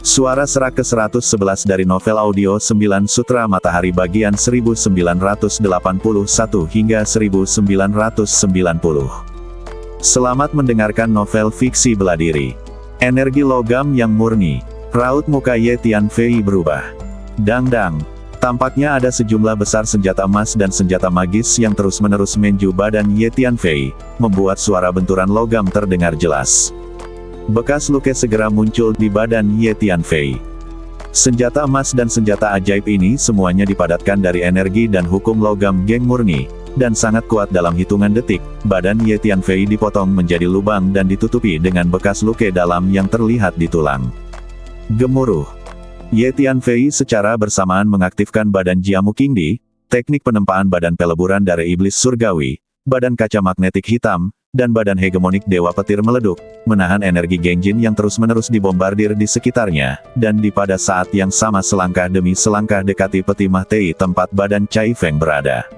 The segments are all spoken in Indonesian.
Suara serak ke-111 dari novel audio 9 Sutra Matahari bagian 1981 hingga 1990. Selamat mendengarkan novel fiksi bela diri. Energi logam yang murni. Raut muka Ye Tianfei berubah. Dang-dang. Tampaknya ada sejumlah besar senjata emas dan senjata magis yang terus-menerus menju badan Ye Tianfei, membuat suara benturan logam terdengar jelas. Bekas luka segera muncul di badan Ye Tianfei. Senjata emas dan senjata ajaib ini semuanya dipadatkan dari energi dan hukum logam geng murni, dan sangat kuat. Dalam hitungan detik, badan Ye Tianfei dipotong menjadi lubang dan ditutupi dengan bekas luka dalam yang terlihat di tulang. Gemuruh. Ye Tianfei secara bersamaan mengaktifkan badan Jiamu Qingdi, teknik penempaan badan peleburan dari iblis surgawi, badan kaca magnetik hitam, dan badan hegemonik Dewa Petir meleduk, menahan energi Gengjin yang terus-menerus dibombardir di sekitarnya, dan pada saat yang sama selangkah demi selangkah dekati peti Mahtei tempat badan Cai Feng berada.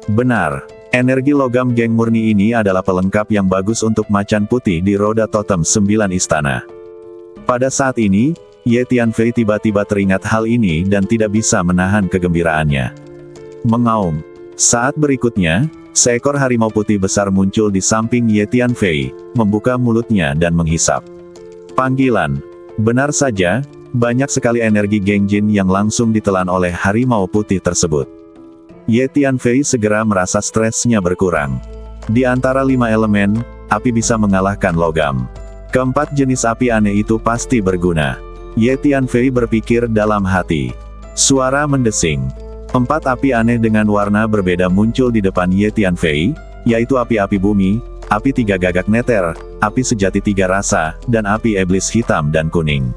Benar, energi logam geng murni ini adalah pelengkap yang bagus untuk macan putih di roda totem 9 istana. Pada saat ini, Ye Tianfei tiba-tiba teringat hal ini dan tidak bisa menahan kegembiraannya. Mengaum. Saat berikutnya, seekor harimau putih besar muncul di samping Ye Tianfei, membuka mulutnya dan menghisap. Panggilan. Benar saja, banyak sekali energi Gengjin yang langsung ditelan oleh harimau putih tersebut. Ye Tianfei segera merasa stresnya berkurang. Di antara 5 elemen, api bisa mengalahkan logam. Keempat jenis api aneh itu pasti berguna. Ye Tianfei berpikir dalam hati. Suara mendesing. 4 api aneh dengan warna berbeda muncul di depan Ye Tianfei, yaitu api-api bumi, api 3 gagak neter, api sejati 3 rasa, dan api iblis hitam dan kuning.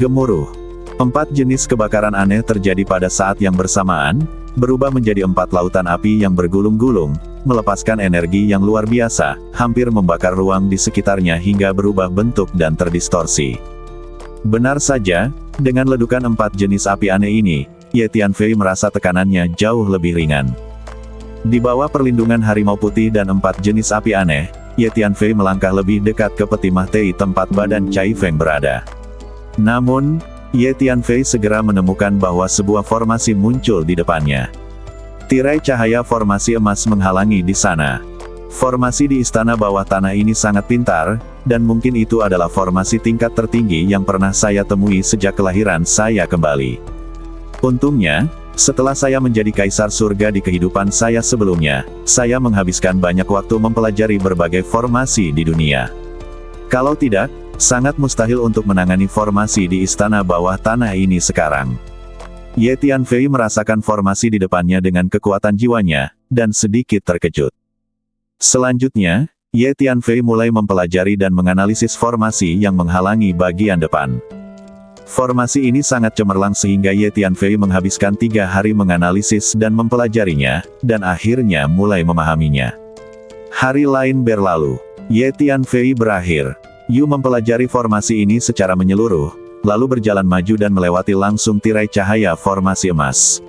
Gemuruh. 4 jenis kebakaran aneh terjadi pada saat yang bersamaan, berubah menjadi 4 lautan api yang bergulung-gulung, melepaskan energi yang luar biasa, hampir membakar ruang di sekitarnya hingga berubah bentuk dan terdistorsi. Benar saja, dengan ledukan 4 jenis api aneh ini, Ye Tianfei merasa tekanannya jauh lebih ringan. Di bawah perlindungan harimau putih dan 4 jenis api aneh, Ye Tianfei melangkah lebih dekat ke peti Mahtei tempat badan Cai Feng berada. Namun, Ye Tianfei segera menemukan bahwa sebuah formasi muncul di depannya. Tirai cahaya formasi emas menghalangi di sana. Formasi di istana bawah tanah ini sangat pintar, dan mungkin itu adalah formasi tingkat tertinggi yang pernah saya temui sejak kelahiran saya kembali. Untungnya, setelah saya menjadi kaisar surga di kehidupan saya sebelumnya, saya menghabiskan banyak waktu mempelajari berbagai formasi di dunia. Kalau tidak, sangat mustahil untuk menangani formasi di istana bawah tanah ini sekarang. Ye Tianfei merasakan formasi di depannya dengan kekuatan jiwanya, dan sedikit terkejut. Selanjutnya, Ye Tianfei mulai mempelajari dan menganalisis formasi yang menghalangi bagian depan. Formasi ini sangat cemerlang sehingga Ye Tianfei menghabiskan 3 hari menganalisis dan mempelajarinya, dan akhirnya mulai memahaminya. Hari lain berlalu. Ye Tianfei berakhir. Yu mempelajari formasi ini secara menyeluruh, lalu berjalan maju dan melewati langsung tirai cahaya formasi emas.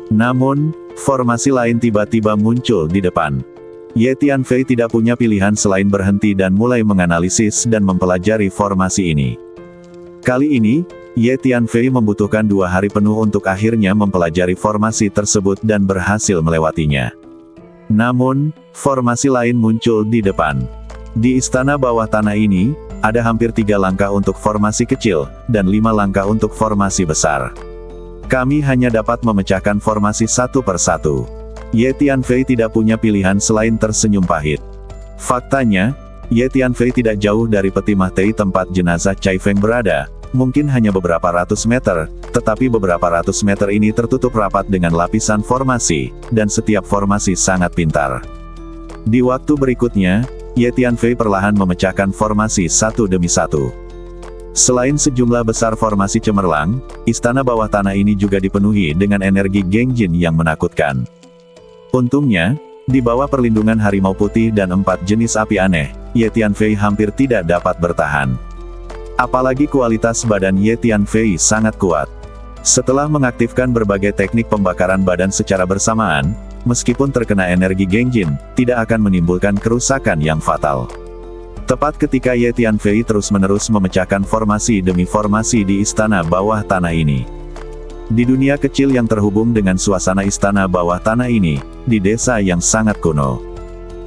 Namun, formasi lain tiba-tiba muncul di depan. Ye Tianfei tidak punya pilihan selain berhenti dan mulai menganalisis dan mempelajari formasi ini. Kali ini, Ye Tianfei membutuhkan 2 hari penuh untuk akhirnya mempelajari formasi tersebut dan berhasil melewatinya. Namun, formasi lain muncul di depan. Di istana bawah tanah ini, ada hampir 3 langkah untuk formasi kecil, dan 5 langkah untuk formasi besar. Kami hanya dapat memecahkan formasi satu per satu. Ye Tianfei tidak punya pilihan selain tersenyum pahit. Faktanya, Ye Tianfei tidak jauh dari peti Mahtei tempat jenazah Cai Feng berada, mungkin hanya beberapa ratus meter, tetapi beberapa ratus meter ini tertutup rapat dengan lapisan formasi, dan setiap formasi sangat pintar. Di waktu berikutnya, Ye Tianfei perlahan memecahkan formasi satu demi satu. Selain sejumlah besar formasi cemerlang, istana bawah tanah ini juga dipenuhi dengan energi Gengjin yang menakutkan. Untungnya, di bawah perlindungan harimau putih dan 4 jenis api aneh, Ye Tianfei hampir tidak dapat bertahan. Apalagi kualitas badan Ye Tianfei sangat kuat. Setelah mengaktifkan berbagai teknik pembakaran badan secara bersamaan, meskipun terkena energi Gengjin, tidak akan menimbulkan kerusakan yang fatal. Tepat ketika Ye Tianfei terus-menerus memecahkan formasi demi formasi di istana bawah tanah ini. Di dunia kecil yang terhubung dengan suasana istana bawah tanah ini, di desa yang sangat kuno.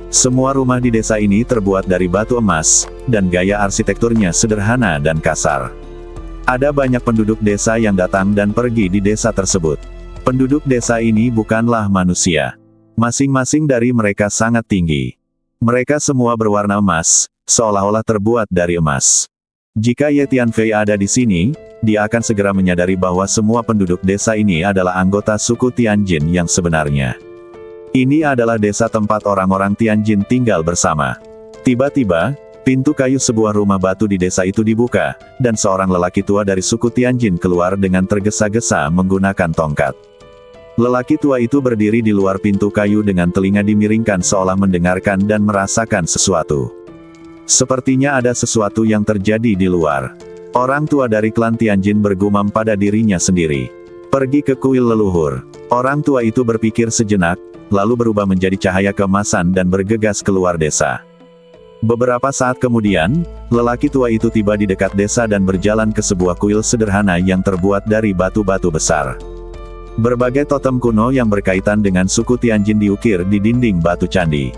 Semua rumah di desa ini terbuat dari batu emas, dan gaya arsitekturnya sederhana dan kasar. Ada banyak penduduk desa yang datang dan pergi di desa tersebut. Penduduk desa ini bukanlah manusia. Masing-masing dari mereka sangat tinggi. Mereka semua berwarna emas, seolah-olah terbuat dari emas. Jika Ye Tianfei ada di sini, dia akan segera menyadari bahwa semua penduduk desa ini adalah anggota suku Tianjin yang sebenarnya. Ini adalah desa tempat orang-orang Tianjin tinggal bersama. Tiba-tiba, pintu kayu sebuah rumah batu di desa itu dibuka, dan seorang lelaki tua dari suku Tianjin keluar dengan tergesa-gesa menggunakan tongkat. Lelaki tua itu berdiri di luar pintu kayu dengan telinga dimiringkan seolah mendengarkan dan merasakan sesuatu. Sepertinya ada sesuatu yang terjadi di luar. Orang tua dari klan Tianjin bergumam pada dirinya sendiri. Pergi ke kuil leluhur. Orang tua itu berpikir sejenak, lalu berubah menjadi cahaya keemasan dan bergegas keluar desa. Beberapa saat kemudian, lelaki tua itu tiba di dekat desa dan berjalan ke sebuah kuil sederhana yang terbuat dari batu-batu besar. Berbagai totem kuno yang berkaitan dengan suku Tianjin diukir di dinding batu candi.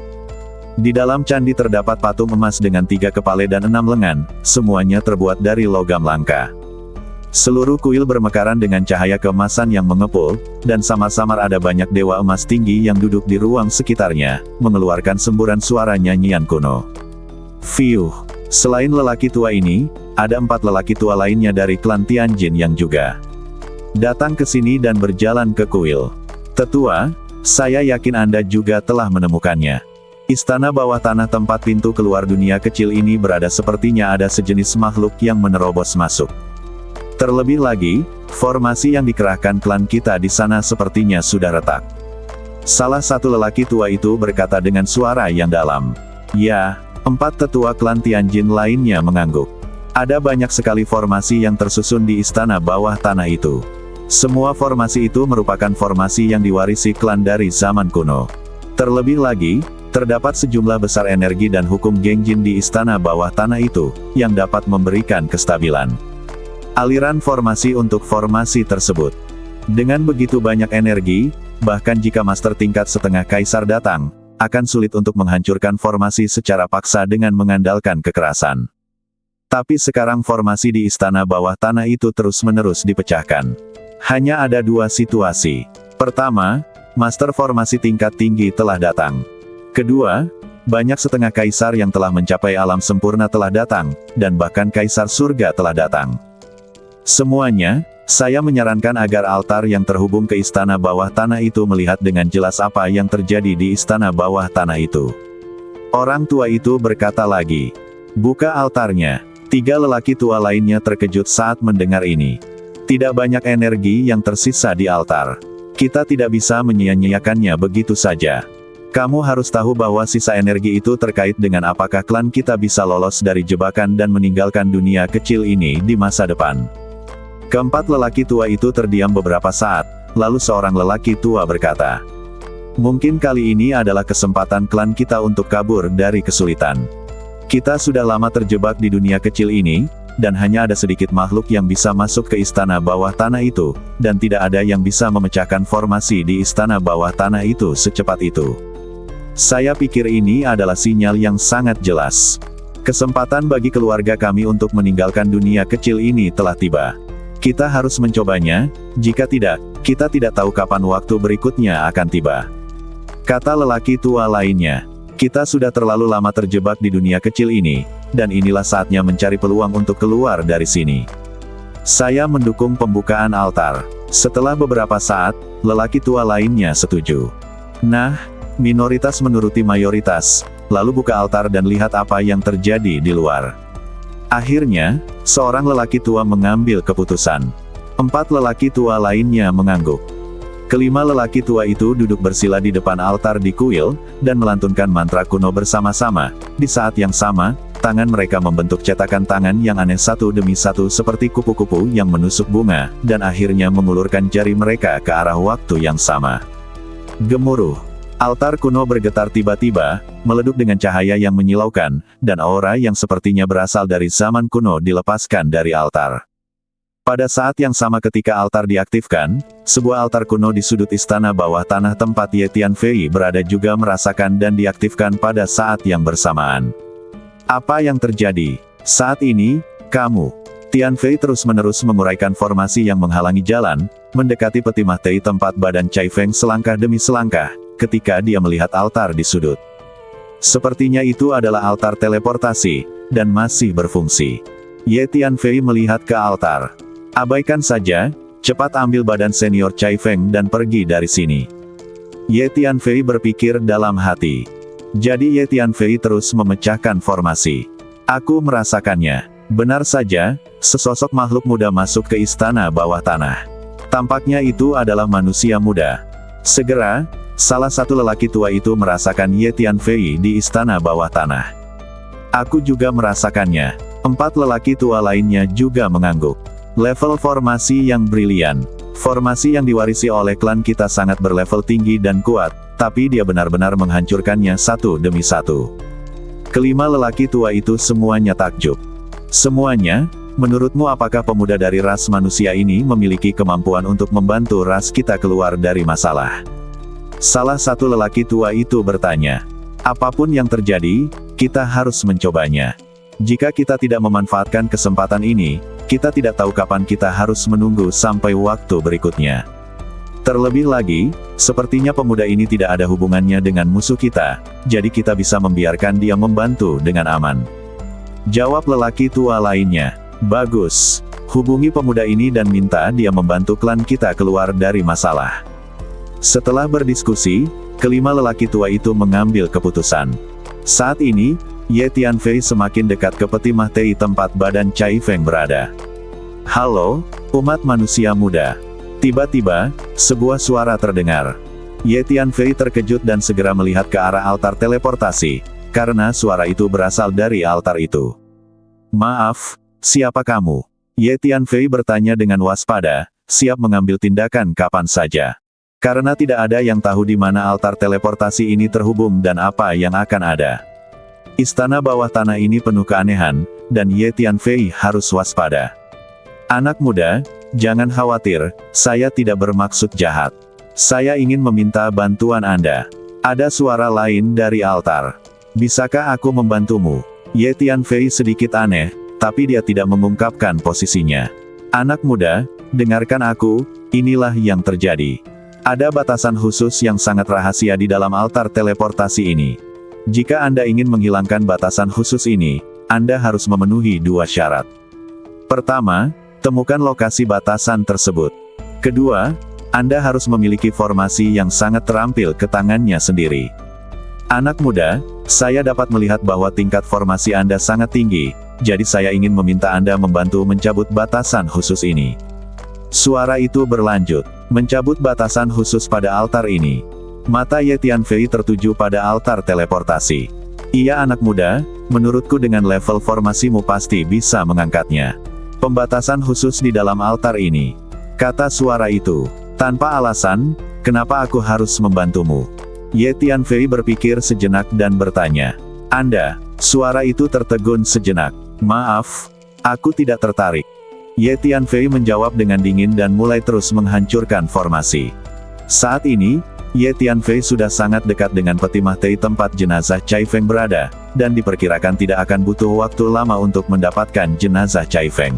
Di dalam candi terdapat patung emas dengan 3 kepala dan 6 lengan, semuanya terbuat dari logam langka. Seluruh kuil bermekaran dengan cahaya keemasan yang mengepul, dan samar-samar ada banyak dewa emas tinggi yang duduk di ruang sekitarnya, mengeluarkan semburan suara nyanyian kuno. Fiuh! Selain lelaki tua ini, ada 4 lelaki tua lainnya dari klan Tianjin yang juga datang ke sini dan berjalan ke kuil. Tetua, saya yakin Anda juga telah menemukannya. Istana bawah tanah tempat pintu keluar dunia kecil ini berada sepertinya ada sejenis makhluk yang menerobos masuk. Terlebih lagi, formasi yang dikerahkan klan kita di sana sepertinya sudah retak. Salah satu lelaki tua itu berkata dengan suara yang dalam. Ya, 4 tetua klan Tianjin lainnya mengangguk. Ada banyak sekali formasi yang tersusun di istana bawah tanah itu. Semua formasi itu merupakan formasi yang diwarisi klan dari zaman kuno. Terlebih lagi, terdapat sejumlah besar energi dan hukum Gengjin di istana bawah tanah itu, yang dapat memberikan kestabilan aliran formasi untuk formasi tersebut. Dengan begitu banyak energi, bahkan jika master tingkat setengah kaisar datang, akan sulit untuk menghancurkan formasi secara paksa dengan mengandalkan kekerasan. Tapi sekarang formasi di istana bawah tanah itu terus-menerus dipecahkan. Hanya ada 2 situasi. Pertama, master formasi tingkat tinggi telah datang. Kedua, banyak setengah kaisar yang telah mencapai alam sempurna telah datang, dan bahkan kaisar surga telah datang. Semuanya, saya menyarankan agar altar yang terhubung ke istana bawah tanah itu melihat dengan jelas apa yang terjadi di istana bawah tanah itu. Orang tua itu berkata lagi. Buka altarnya. 3 lelaki tua lainnya terkejut saat mendengar ini. Tidak banyak energi yang tersisa di altar. Kita tidak bisa menyia-nyiakannya begitu saja. Kamu harus tahu bahwa sisa energi itu terkait dengan apakah klan kita bisa lolos dari jebakan dan meninggalkan dunia kecil ini di masa depan. Keempat lelaki tua itu terdiam beberapa saat, lalu seorang lelaki tua berkata, mungkin kali ini adalah kesempatan klan kita untuk kabur dari kesulitan. Kita sudah lama terjebak di dunia kecil ini, dan hanya ada sedikit makhluk yang bisa masuk ke istana bawah tanah itu, dan tidak ada yang bisa memecahkan formasi di istana bawah tanah itu secepat itu. Saya pikir ini adalah sinyal yang sangat jelas. Kesempatan bagi keluarga kami untuk meninggalkan dunia kecil ini telah tiba. Kita harus mencobanya, jika tidak, kita tidak tahu kapan waktu berikutnya akan tiba. Kata lelaki tua lainnya. Kita sudah terlalu lama terjebak di dunia kecil ini, dan inilah saatnya mencari peluang untuk keluar dari sini. Saya mendukung pembukaan altar. Setelah beberapa saat, lelaki tua lainnya setuju. Nah, minoritas menuruti mayoritas, lalu buka altar dan lihat apa yang terjadi di luar. Akhirnya, seorang lelaki tua mengambil keputusan. 4 lelaki tua lainnya mengangguk. Kelima lelaki tua itu duduk bersila di depan altar di kuil, dan melantunkan mantra kuno bersama-sama. Di saat yang sama, tangan mereka membentuk cetakan tangan yang aneh satu demi satu seperti kupu-kupu yang menusuk bunga, dan akhirnya mengulurkan jari mereka ke arah waktu yang sama. Gemuruh. Altar kuno bergetar tiba-tiba, meleduk dengan cahaya yang menyilaukan, dan aura yang sepertinya berasal dari zaman kuno dilepaskan dari altar. Pada saat yang sama ketika altar diaktifkan, sebuah altar kuno di sudut istana bawah tanah tempat Ye Tianfei berada juga merasakan dan diaktifkan pada saat yang bersamaan. Apa yang terjadi? Saat ini, kamu. Tianfei terus-menerus menguraikan formasi yang menghalangi jalan, mendekati peti mah tei tempat badan Cai Feng selangkah demi selangkah, ketika dia melihat altar di sudut. Sepertinya itu adalah altar teleportasi, dan masih berfungsi. Ye Tianfei melihat ke altar. Abaikan saja, cepat ambil badan senior Cai Feng dan pergi dari sini. Ye Tianfei berpikir dalam hati. Jadi Ye Tianfei terus memecahkan formasi. Aku merasakannya. Benar saja, sesosok makhluk muda masuk ke istana bawah tanah. Tampaknya itu adalah manusia muda. Segera, salah satu lelaki tua itu merasakan Ye Tianfei di istana bawah tanah. Aku juga merasakannya. 4 lelaki tua lainnya juga mengangguk. Level formasi yang brilian. Formasi yang diwarisi oleh klan kita sangat berlevel tinggi dan kuat, tapi dia benar-benar menghancurkannya satu demi satu. Kelima lelaki tua itu semuanya takjub. Semuanya, menurutmu apakah pemuda dari ras manusia ini memiliki kemampuan untuk membantu ras kita keluar dari masalah? Salah satu lelaki tua itu bertanya. Apapun yang terjadi, kita harus mencobanya. Jika kita tidak memanfaatkan kesempatan ini, kita tidak tahu kapan kita harus menunggu sampai waktu berikutnya. Terlebih lagi, sepertinya pemuda ini tidak ada hubungannya dengan musuh kita, jadi kita bisa membiarkan dia membantu dengan aman. Jawab lelaki tua lainnya. Bagus. Hubungi pemuda ini dan minta dia membantu klan kita keluar dari masalah. Setelah berdiskusi, kelima lelaki tua itu mengambil keputusan. Saat ini, Ye Tianfei semakin dekat ke peti mah tei tempat badan Cai Feng berada. Halo, umat manusia muda. Tiba-tiba, sebuah suara terdengar. Ye Tianfei terkejut dan segera melihat ke arah altar teleportasi, karena suara itu berasal dari altar itu. Maaf, siapa kamu? Ye Tianfei bertanya dengan waspada, siap mengambil tindakan kapan saja. Karena tidak ada yang tahu di mana altar teleportasi ini terhubung dan apa yang akan ada. Istana bawah tanah ini penuh keanehan, dan Ye Tianfei harus waspada. Anak muda, jangan khawatir, saya tidak bermaksud jahat. Saya ingin meminta bantuan Anda. Ada suara lain dari altar. Bisakah aku membantumu? Ye Tianfei sedikit aneh, tapi dia tidak mengungkapkan posisinya. Anak muda, dengarkan aku, inilah yang terjadi. Ada batasan khusus yang sangat rahasia di dalam altar teleportasi ini. Jika Anda ingin menghilangkan batasan khusus ini, Anda harus memenuhi 2 syarat. Pertama, temukan lokasi batasan tersebut. Kedua, Anda harus memiliki formasi yang sangat terampil ke tangannya sendiri. Anak muda, saya dapat melihat bahwa tingkat formasi Anda sangat tinggi, jadi saya ingin meminta Anda membantu mencabut batasan khusus ini. Suara itu berlanjut, mencabut batasan khusus pada altar ini. Mata Ye Tianfei tertuju pada altar teleportasi. Iya anak muda, menurutku dengan level formasimu pasti bisa mengangkatnya. Pembatasan khusus di dalam altar ini. Kata suara itu. Tanpa alasan, kenapa aku harus membantumu? Ye Tianfei berpikir sejenak dan bertanya. Anda, suara itu tertegun sejenak. Maaf, aku tidak tertarik. Ye Tianfei menjawab dengan dingin dan mulai terus menghancurkan formasi. Saat ini, Ye Tianfei sudah sangat dekat dengan peti mah tei tempat jenazah Cai Feng berada, dan diperkirakan tidak akan butuh waktu lama untuk mendapatkan jenazah Cai Feng.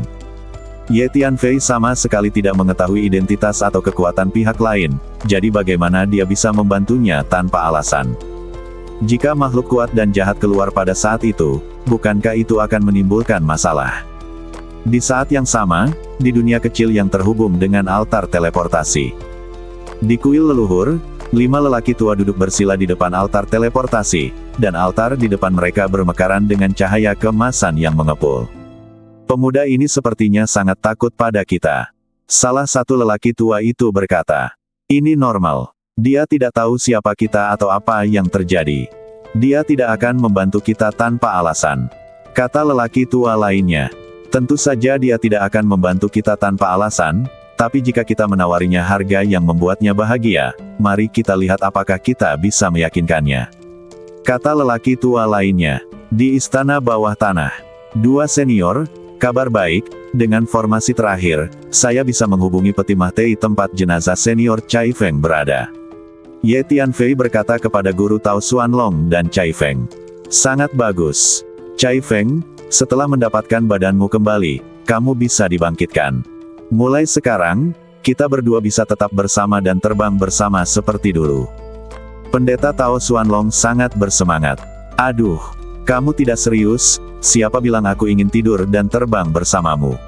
Ye Tianfei sama sekali tidak mengetahui identitas atau kekuatan pihak lain, jadi bagaimana dia bisa membantunya tanpa alasan. Jika makhluk kuat dan jahat keluar pada saat itu, bukankah itu akan menimbulkan masalah? Di saat yang sama, di dunia kecil yang terhubung dengan altar teleportasi. Di kuil leluhur, 5 lelaki tua duduk bersila di depan altar teleportasi, dan altar di depan mereka bermekaran dengan cahaya keemasan yang mengepul. Pemuda ini sepertinya sangat takut pada kita. Salah satu lelaki tua itu berkata, ini normal. Dia tidak tahu siapa kita atau apa yang terjadi. Dia tidak akan membantu kita tanpa alasan. Kata lelaki tua lainnya. Tentu saja dia tidak akan membantu kita tanpa alasan, Tapi jika kita menawarinya harga yang membuatnya bahagia, mari kita lihat apakah kita bisa meyakinkannya. Kata lelaki tua lainnya. Di istana bawah tanah. Dua senior, kabar baik, dengan formasi terakhir, saya bisa menghubungi peti mati tempat jenazah senior Cai Feng berada. Ye Tianfei berkata kepada guru Tao Xuanlong dan Cai Feng. Sangat bagus. Cai Feng, setelah mendapatkan badanmu kembali, kamu bisa dibangkitkan. Mulai sekarang, kita berdua bisa tetap bersama dan terbang bersama seperti dulu. Pendeta Tao Xuanlong sangat bersemangat. Aduh, kamu tidak serius, siapa bilang aku ingin tidur dan terbang bersamamu?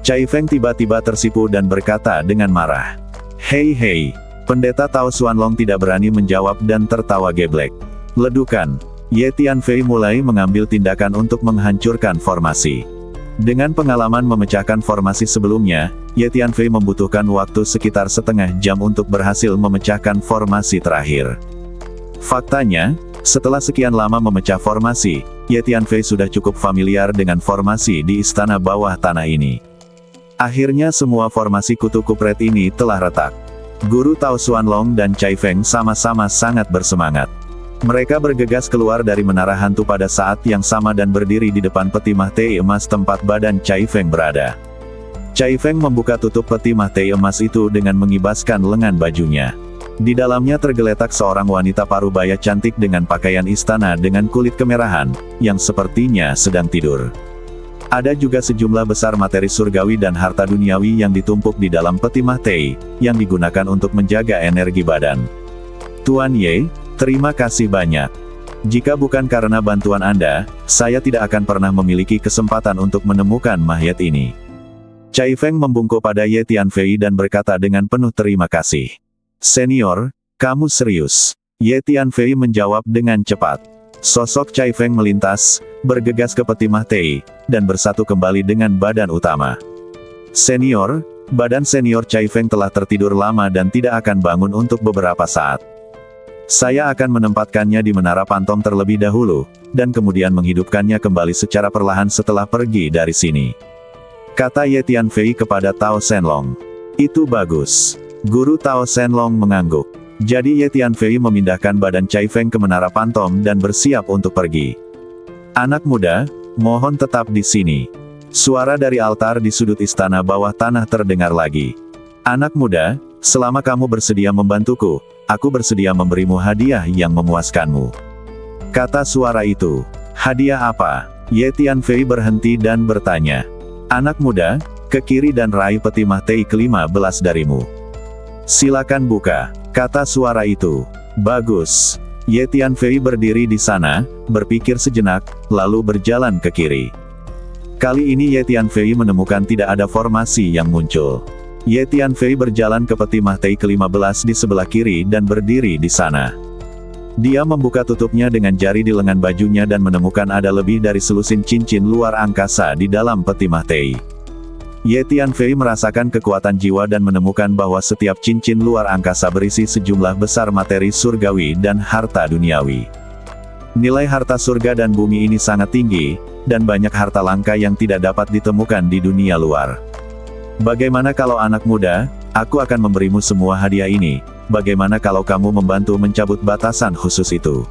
Cai Feng tiba-tiba tersipu dan berkata dengan marah. Hei. Pendeta Tao Xuanlong tidak berani menjawab dan tertawa geblek. Ledukan. Ye Tianfei mulai mengambil tindakan untuk menghancurkan formasi. Dengan pengalaman memecahkan formasi sebelumnya, Ye Tianfei membutuhkan waktu sekitar setengah jam untuk berhasil memecahkan formasi terakhir. Faktanya, setelah sekian lama memecah formasi, Ye Tianfei sudah cukup familiar dengan formasi di istana bawah tanah ini. Akhirnya semua formasi kutu kupret ini telah retak. Guru Tao Xuanlong dan Cai Feng sama-sama sangat bersemangat. Mereka bergegas keluar dari menara hantu pada saat yang sama dan berdiri di depan peti mati emas tempat badan Cai Feng berada. Cai Feng membuka tutup peti mati emas itu dengan mengibaskan lengan bajunya. Di dalamnya tergeletak seorang wanita parubaya cantik dengan pakaian istana dengan kulit kemerahan, yang sepertinya sedang tidur. Ada juga sejumlah besar materi surgawi dan harta duniawi yang ditumpuk di dalam peti mati, yang digunakan untuk menjaga energi badan. Tuan Ye, terima kasih banyak. Jika bukan karena bantuan Anda, saya tidak akan pernah memiliki kesempatan untuk menemukan mayat ini. Cai Feng membungkuk pada Ye Tianfei dan berkata dengan penuh terima kasih. Senior, kamu serius? Ye Tianfei menjawab dengan cepat. Sosok Cai Feng melintas, bergegas ke peti mati, dan bersatu kembali dengan badan utama. Senior, badan senior Cai Feng telah tertidur lama dan tidak akan bangun untuk beberapa saat. Saya akan menempatkannya di menara pantom terlebih dahulu, dan kemudian menghidupkannya kembali secara perlahan setelah pergi dari sini. Kata Ye Tianfei kepada Tao Shenlong. Itu bagus. Guru Tao Shenlong mengangguk. Jadi Ye Tianfei memindahkan badan Cai Feng ke menara pantom dan bersiap untuk pergi. Anak muda, mohon tetap di sini. Suara dari altar di sudut istana bawah tanah terdengar lagi. Anak muda, selama kamu bersedia membantuku, aku bersedia memberimu hadiah yang memuaskanmu. Kata suara itu. Hadiah apa? Ye Tianfei berhenti dan bertanya. Anak muda, ke kiri dan raih peti mati ke-15 darimu. Silakan buka. Kata suara itu. Bagus. Ye Tianfei berdiri di sana, berpikir sejenak, lalu berjalan ke kiri. Kali ini Ye Tianfei menemukan tidak ada formasi yang muncul. Ye Tianfei berjalan ke peti mati ke-15 di sebelah kiri dan berdiri di sana. Dia membuka tutupnya dengan jari di lengan bajunya dan menemukan ada lebih dari selusin cincin luar angkasa di dalam peti mati. Ye Tianfei merasakan kekuatan jiwa dan menemukan bahwa setiap cincin luar angkasa berisi sejumlah besar materi surgawi dan harta duniawi. Nilai harta surga dan bumi ini sangat tinggi, dan banyak harta langka yang tidak dapat ditemukan di dunia luar. Bagaimana kalau anak muda, aku akan memberimu semua hadiah ini, bagaimana kalau kamu membantu mencabut batasan khusus itu?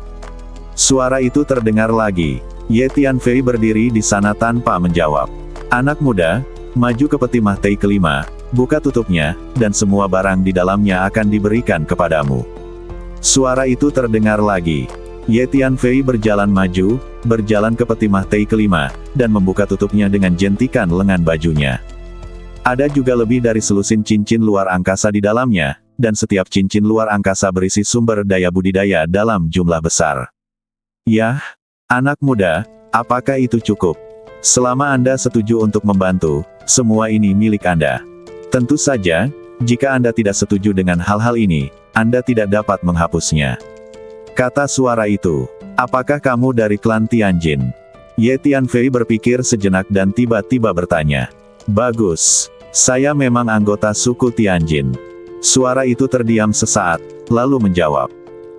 Suara itu terdengar lagi. Ye Tianfei berdiri di sana tanpa menjawab. Anak muda, maju ke peti mati kelima, buka tutupnya, dan semua barang di dalamnya akan diberikan kepadamu. Suara itu terdengar lagi. Ye Tianfei berjalan maju, berjalan ke peti mati kelima, dan membuka tutupnya dengan jentikan lengan bajunya. Ada juga lebih dari selusin cincin luar angkasa di dalamnya, dan setiap cincin luar angkasa berisi sumber daya budidaya dalam jumlah besar. Yah, anak muda, apakah itu cukup? Selama Anda setuju untuk membantu, semua ini milik Anda. Tentu saja, jika Anda tidak setuju dengan hal-hal ini, Anda tidak dapat menghapusnya. Kata suara itu. Apakah kamu dari klan Tianjin? Ye Tianfei berpikir sejenak dan tiba-tiba bertanya. Bagus. Saya memang anggota suku Tianjin. Suara itu terdiam sesaat, lalu menjawab.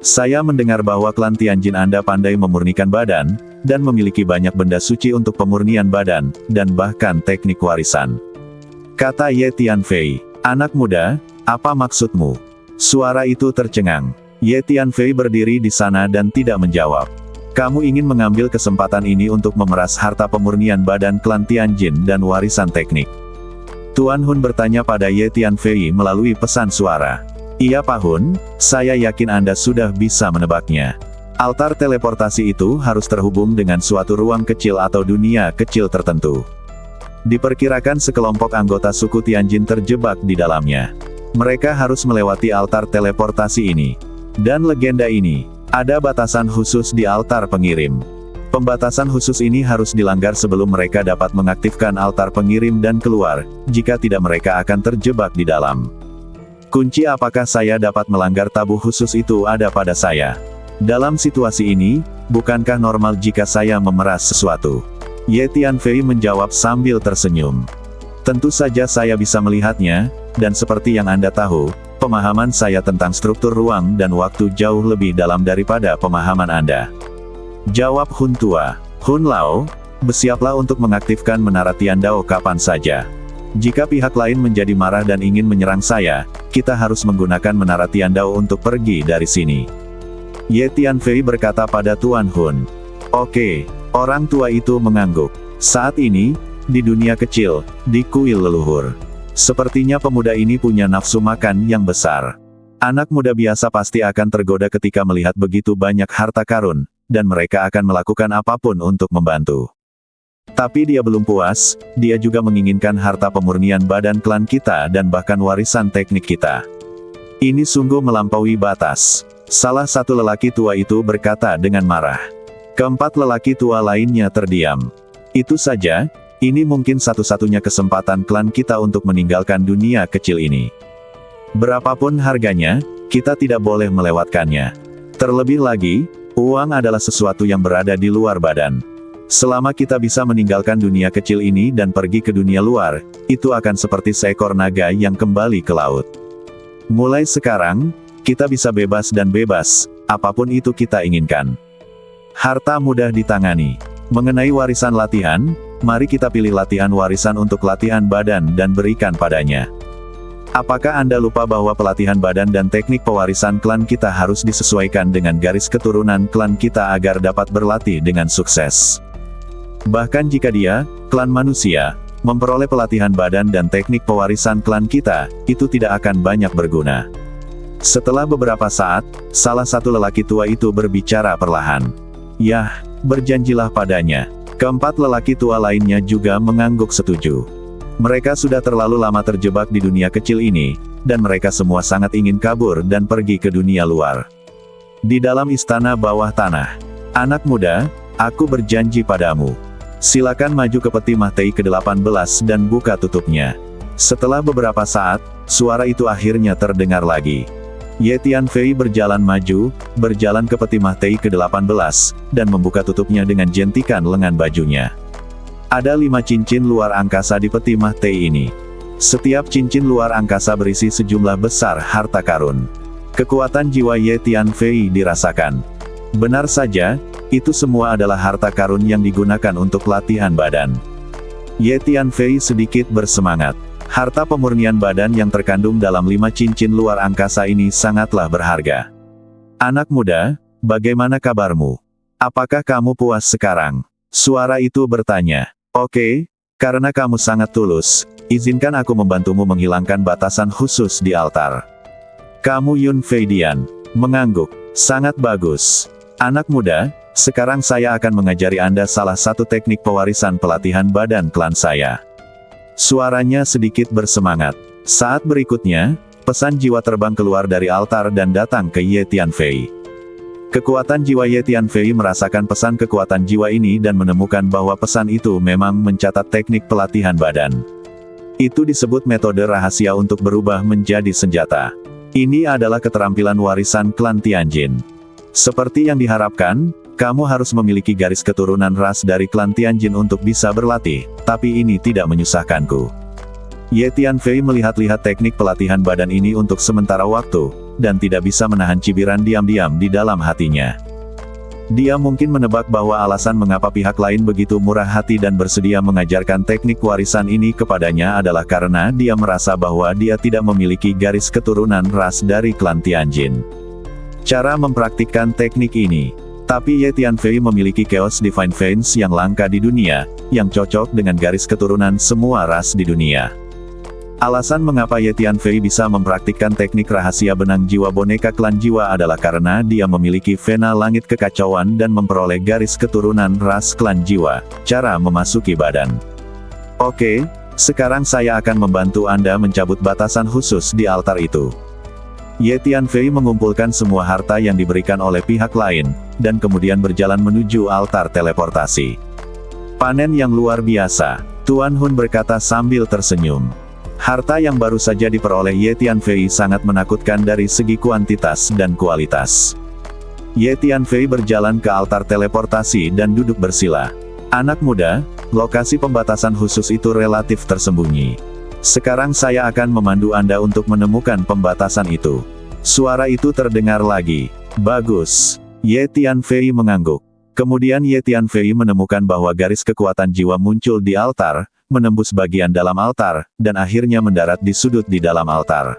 Saya mendengar bahwa klan Tianjin Anda pandai memurnikan badan, dan memiliki banyak benda suci untuk pemurnian badan, dan bahkan teknik warisan. Kata Ye Tianfei. Anak muda, apa maksudmu? Suara itu tercengang. Ye Tianfei berdiri di sana dan tidak menjawab. Kamu ingin mengambil kesempatan ini untuk memeras harta pemurnian badan klan Tianjin dan warisan teknik. Tuan Hun bertanya pada Ye Tianfei melalui pesan suara. Iya Pak Hun, saya yakin Anda sudah bisa menebaknya. Altar teleportasi itu harus terhubung dengan suatu ruang kecil atau dunia kecil tertentu. Diperkirakan sekelompok anggota suku Tianjin terjebak di dalamnya. Mereka harus melewati altar teleportasi ini. Dan legenda ini, ada batasan khusus di altar pengirim. Pembatasan khusus ini harus dilanggar sebelum mereka dapat mengaktifkan altar pengirim dan keluar, jika tidak mereka akan terjebak di dalam. Kunci apakah saya dapat melanggar tabu khusus itu ada pada saya. Dalam situasi ini, bukankah normal jika saya memeras sesuatu? Ye Tianfei menjawab sambil tersenyum. Tentu saja saya bisa melihatnya, dan seperti yang Anda tahu, pemahaman saya tentang struktur ruang dan waktu jauh lebih dalam daripada pemahaman Anda. Jawab Hun Tua. Hun Lao, bersiaplah untuk mengaktifkan menara Tiandao kapan saja. Jika pihak lain menjadi marah dan ingin menyerang saya, kita harus menggunakan menara Tiandao untuk pergi dari sini. Ye Tianfei berkata pada Tuan Hun. Oke, orang tua itu mengangguk. Saat ini, di dunia kecil, di kuil leluhur. Sepertinya pemuda ini punya nafsu makan yang besar. Anak muda biasa pasti akan tergoda ketika melihat begitu banyak harta karun, dan mereka akan melakukan apapun untuk membantu. Tapi dia belum puas, dia juga menginginkan harta pemurnian badan klan kita dan bahkan warisan teknik kita. Ini sungguh melampaui batas. Salah satu lelaki tua itu berkata dengan marah. Keempat lelaki tua lainnya terdiam. Itu saja, ini mungkin satu-satunya kesempatan klan kita untuk meninggalkan dunia kecil ini. Berapapun harganya, kita tidak boleh melewatkannya. Terlebih lagi, uang adalah sesuatu yang berada di luar badan. Selama kita bisa meninggalkan dunia kecil ini dan pergi ke dunia luar, itu akan seperti seekor naga yang kembali ke laut. Mulai sekarang, kita bisa bebas dan bebas, apapun itu kita inginkan. Harta mudah ditangani. Mengenai warisan latihan, mari kita pilih latihan warisan untuk latihan badan dan berikan padanya. Apakah Anda lupa bahwa pelatihan badan dan teknik pewarisan klan kita harus disesuaikan dengan garis keturunan klan kita agar dapat berlatih dengan sukses? Bahkan jika dia, klan manusia, memperoleh pelatihan badan dan teknik pewarisan klan kita, itu tidak akan banyak berguna. Setelah beberapa saat, salah satu lelaki tua itu berbicara perlahan. Yah, berjanjilah padanya. Keempat lelaki tua lainnya juga mengangguk setuju. Mereka sudah terlalu lama terjebak di dunia kecil ini, dan mereka semua sangat ingin kabur dan pergi ke dunia luar. Di dalam istana bawah tanah. Anak muda, aku berjanji padamu. Silakan maju ke peti Mahtei ke-18 dan buka tutupnya. Setelah beberapa saat, suara itu akhirnya terdengar lagi. Ye Tianfei berjalan maju, berjalan ke peti Mahtei ke-18, dan membuka tutupnya dengan jentikan lengan bajunya. Ada 5 cincin luar angkasa di peti Mahtei ini. Setiap cincin luar angkasa berisi sejumlah besar harta karun. Kekuatan jiwa Ye Tianfei dirasakan. Benar saja, itu semua adalah harta karun yang digunakan untuk latihan badan. Ye Tianfei sedikit bersemangat. Harta pemurnian badan yang terkandung dalam 5 cincin luar angkasa ini sangatlah berharga. Anak muda, bagaimana kabarmu? Apakah kamu puas sekarang? Suara itu bertanya. Oke, karena kamu sangat tulus, izinkan aku membantumu menghilangkan batasan khusus di altar. Kamu Yun Fei Dian, mengangguk. Sangat bagus. Anak muda, sekarang saya akan mengajari Anda salah satu teknik pewarisan pelatihan badan klan saya. Suaranya sedikit bersemangat. Saat berikutnya, pesan jiwa terbang keluar dari altar dan datang ke Ye Tianfei. Kekuatan jiwa Ye Tianfei merasakan pesan kekuatan jiwa ini dan menemukan bahwa pesan itu memang mencatat teknik pelatihan badan. Itu disebut metode rahasia untuk berubah menjadi senjata. Ini adalah keterampilan warisan klan Tianjin. Seperti yang diharapkan, kamu harus memiliki garis keturunan ras dari klan Tianjin untuk bisa berlatih, tapi ini tidak menyusahkanku. Ye Tianfei melihat-lihat teknik pelatihan badan ini untuk sementara waktu, dan tidak bisa menahan cibiran diam-diam di dalam hatinya. Dia mungkin menebak bahwa alasan mengapa pihak lain begitu murah hati dan bersedia mengajarkan teknik warisan ini kepadanya adalah karena dia merasa bahwa dia tidak memiliki garis keturunan ras dari klan Tianjin. Cara mempraktikkan teknik ini. Tapi Ye Tianfei memiliki Chaos Divine Veins yang langka di dunia, yang cocok dengan garis keturunan semua ras di dunia. Alasan mengapa Ye Tianfei bisa mempraktikkan teknik rahasia benang jiwa boneka klan jiwa adalah karena dia memiliki vena langit kekacauan dan memperoleh garis keturunan ras klan jiwa, cara memasuki badan. Oke, sekarang saya akan membantu Anda mencabut batasan khusus di altar itu. Ye Tianfei mengumpulkan semua harta yang diberikan oleh pihak lain, dan kemudian berjalan menuju altar teleportasi. Panen yang luar biasa, Tuan Hun berkata sambil tersenyum. Harta yang baru saja diperoleh Ye Tianfei sangat menakutkan dari segi kuantitas dan kualitas. Ye Tianfei berjalan ke altar teleportasi dan duduk bersila. Anak muda, lokasi pembatasan khusus itu relatif tersembunyi. Sekarang saya akan memandu Anda untuk menemukan pembatasan itu. Suara itu terdengar lagi. Bagus. Ye Tianfei mengangguk. Kemudian Ye Tianfei menemukan bahwa garis kekuatan jiwa muncul di altar, menembus bagian dalam altar, dan akhirnya mendarat di sudut di dalam altar.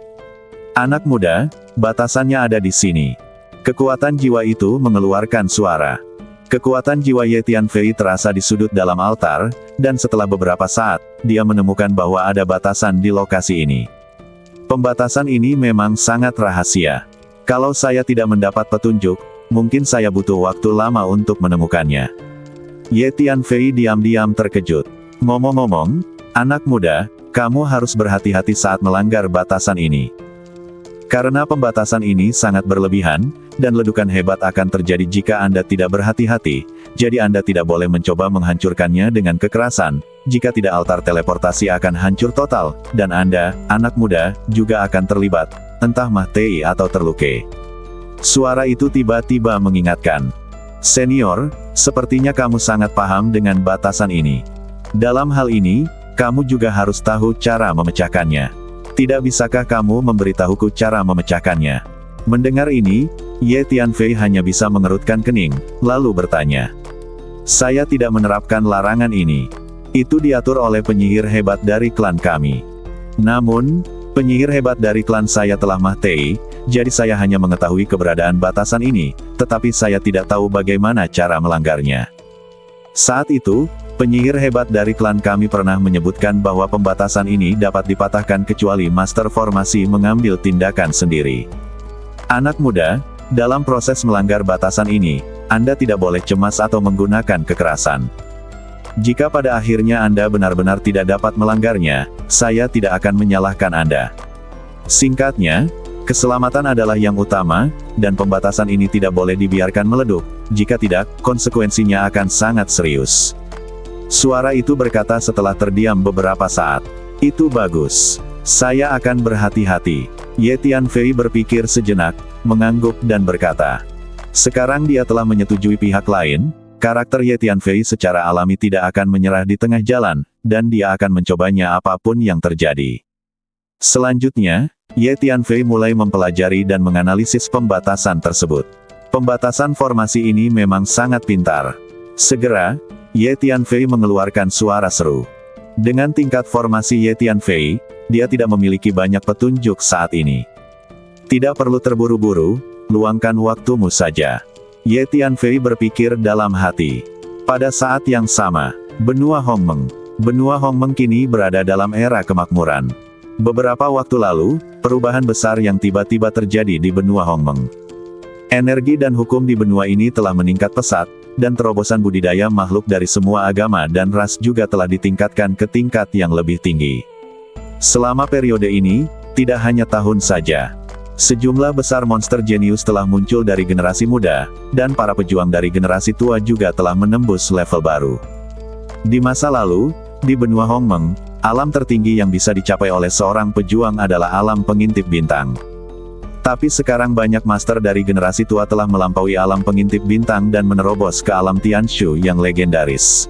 Anak muda, batasannya ada di sini. Kekuatan jiwa itu mengeluarkan suara. Kekuatan jiwa Ye Tianfei terasa di sudut dalam altar, dan setelah beberapa saat, dia menemukan bahwa ada batasan di lokasi ini. Pembatasan ini memang sangat rahasia. Kalau saya tidak mendapat petunjuk, mungkin saya butuh waktu lama untuk menemukannya. Ye Tianfei diam-diam terkejut. Ngomong-ngomong, anak muda, kamu harus berhati-hati saat melanggar batasan ini. Karena pembatasan ini sangat berlebihan, dan ledukan hebat akan terjadi jika Anda tidak berhati-hati, jadi Anda tidak boleh mencoba menghancurkannya dengan kekerasan, jika tidak altar teleportasi akan hancur total, dan Anda, anak muda, juga akan terlibat, entah mati atau terluka. Suara itu tiba-tiba mengingatkan. Senior, sepertinya kamu sangat paham dengan batasan ini. Dalam hal ini, kamu juga harus tahu cara memecahkannya. Tidak bisakah kamu memberitahuku cara memecahkannya? Mendengar ini, Ye Tianfei hanya bisa mengerutkan kening, lalu bertanya. Saya tidak menerapkan larangan ini. Itu diatur oleh penyihir hebat dari klan kami. Namun, penyihir hebat dari klan saya telah mati, jadi saya hanya mengetahui keberadaan batasan ini, tetapi saya tidak tahu bagaimana cara melanggarnya. Saat itu, penyihir hebat dari klan kami pernah menyebutkan bahwa pembatasan ini dapat dipatahkan kecuali Master Formasi mengambil tindakan sendiri. Anak muda, dalam proses melanggar batasan ini, Anda tidak boleh cemas atau menggunakan kekerasan. Jika pada akhirnya Anda benar-benar tidak dapat melanggarnya, saya tidak akan menyalahkan Anda. Singkatnya, keselamatan adalah yang utama, dan pembatasan ini tidak boleh dibiarkan meleduk, jika tidak, konsekuensinya akan sangat serius. Suara itu berkata setelah terdiam beberapa saat. Itu bagus. Saya akan berhati-hati. Ye Tianfei berpikir sejenak, mengangguk dan berkata. Sekarang dia telah menyetujui pihak lain, karakter Ye Tianfei secara alami tidak akan menyerah di tengah jalan, dan dia akan mencobanya apapun yang terjadi. Selanjutnya, Ye Tianfei mulai mempelajari dan menganalisis pembatasan tersebut. Pembatasan formasi ini memang sangat pintar. Segera, Ye Tianfei mengeluarkan suara seru. Dengan tingkat formasi Ye Tianfei, dia tidak memiliki banyak petunjuk saat ini. Tidak perlu terburu-buru, luangkan waktumu saja. Ye Tianfei berpikir dalam hati. Pada saat yang sama, benua Hongmeng kini berada dalam era kemakmuran. Beberapa waktu lalu, perubahan besar yang tiba-tiba terjadi di benua Hongmeng. Energi dan hukum di benua ini telah meningkat pesat, dan terobosan budidaya makhluk dari semua agama dan ras juga telah ditingkatkan ke tingkat yang lebih tinggi. Selama periode ini, tidak hanya tahun saja. Sejumlah besar monster jenius telah muncul dari generasi muda, dan para pejuang dari generasi tua juga telah menembus level baru. Di masa lalu, di benua Hongmeng, alam tertinggi yang bisa dicapai oleh seorang pejuang adalah alam pengintip bintang. Tapi sekarang banyak master dari generasi tua telah melampaui alam pengintip bintang dan menerobos ke alam Tianshu yang legendaris.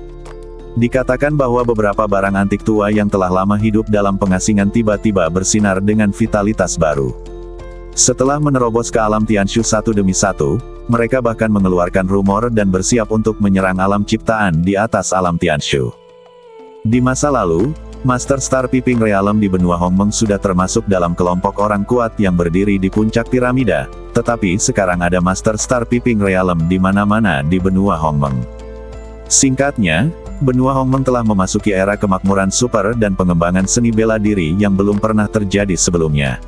Dikatakan bahwa beberapa barang antik tua yang telah lama hidup dalam pengasingan tiba-tiba bersinar dengan vitalitas baru. Setelah menerobos ke alam Tianshu satu demi satu, mereka bahkan mengeluarkan rumor dan bersiap untuk menyerang alam ciptaan di atas alam Tianshu. Di masa lalu, Master Star Piping Realm di benua Hongmeng sudah termasuk dalam kelompok orang kuat yang berdiri di puncak piramida, tetapi sekarang ada Master Star Piping Realm di mana-mana di benua Hongmeng. Singkatnya, benua Hongmeng telah memasuki era kemakmuran super dan pengembangan seni bela diri yang belum pernah terjadi sebelumnya.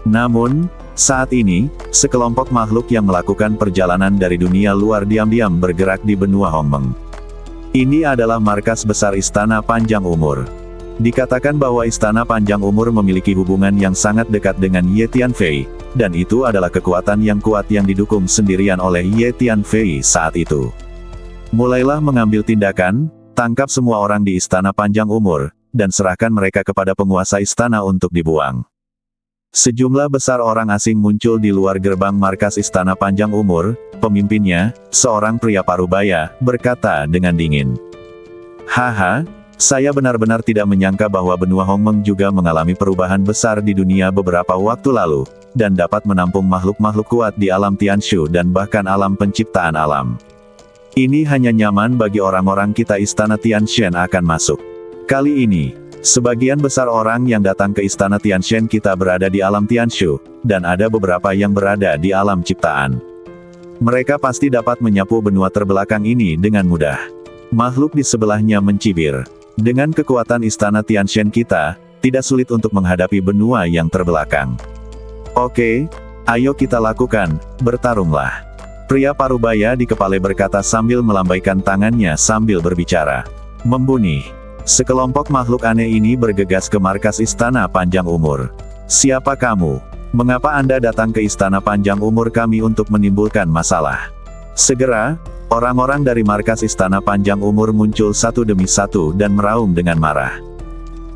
Namun, saat ini, sekelompok makhluk yang melakukan perjalanan dari dunia luar diam-diam bergerak di benua Hongmeng. Ini adalah markas besar Istana Panjang Umur. Dikatakan bahwa Istana Panjang Umur memiliki hubungan yang sangat dekat dengan Ye Tianfei, dan itu adalah kekuatan yang kuat yang didukung sendirian oleh Ye Tianfei saat itu. Mulailah mengambil tindakan, tangkap semua orang di Istana Panjang Umur, dan serahkan mereka kepada penguasa istana untuk dibuang. Sejumlah besar orang asing muncul di luar gerbang markas Istana Panjang Umur. Pemimpinnya, seorang pria parubaya, berkata dengan dingin. Haha, saya benar-benar tidak menyangka bahwa benua Hongmeng juga mengalami perubahan besar di dunia beberapa waktu lalu, dan dapat menampung makhluk-makhluk kuat di alam Tianshu dan bahkan alam penciptaan alam. Ini hanya nyaman bagi orang-orang kita Istana Tianshan akan masuk. Kali ini, sebagian besar orang yang datang ke Istana Tianshan kita berada di alam Tianshu, dan ada beberapa yang berada di alam ciptaan. Mereka pasti dapat menyapu benua terbelakang ini dengan mudah. Makhluk di sebelahnya mencibir. Dengan kekuatan Istana Tianshan kita, tidak sulit untuk menghadapi benua yang terbelakang. Oke, ayo kita lakukan, bertarunglah. Pria parubaya di kepala berkata sambil melambaikan tangannya sambil berbicara. Membunuh. Sekelompok makhluk aneh ini bergegas ke markas Istana Panjang Umur. Siapa kamu? Mengapa Anda datang ke Istana Panjang Umur kami untuk menimbulkan masalah? Segera, orang-orang dari markas Istana Panjang Umur muncul satu demi satu dan meraung dengan marah.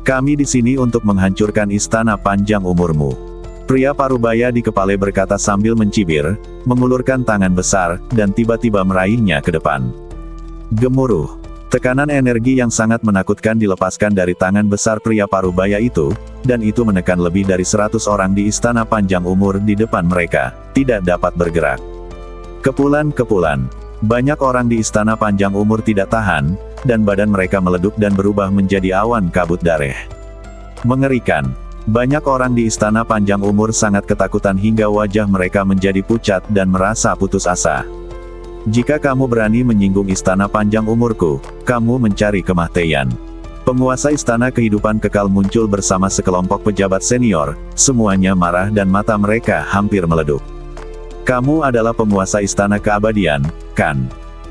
Kami di sini untuk menghancurkan Istana Panjang Umurmu. Pria parubaya di kepala berkata sambil mencibir, mengulurkan tangan besar, dan tiba-tiba meraihnya ke depan. Gemuruh. Tekanan energi yang sangat menakutkan dilepaskan dari tangan besar pria parubaya itu, dan itu menekan lebih dari 100 orang di Istana Panjang Umur di depan mereka, tidak dapat bergerak. Kepulan-kepulan. Banyak orang di Istana Panjang Umur tidak tahan, dan badan mereka meleduk dan berubah menjadi awan kabut darah. Mengerikan. Banyak orang di Istana Panjang Umur sangat ketakutan hingga wajah mereka menjadi pucat dan merasa putus asa. Jika kamu berani menyinggung Istana Panjang Umurku, kamu mencari kematian. Penguasa Istana Kehidupan Kekal muncul bersama sekelompok pejabat senior, semuanya marah dan mata mereka hampir meleduk. Kamu adalah penguasa Istana Keabadian, kan?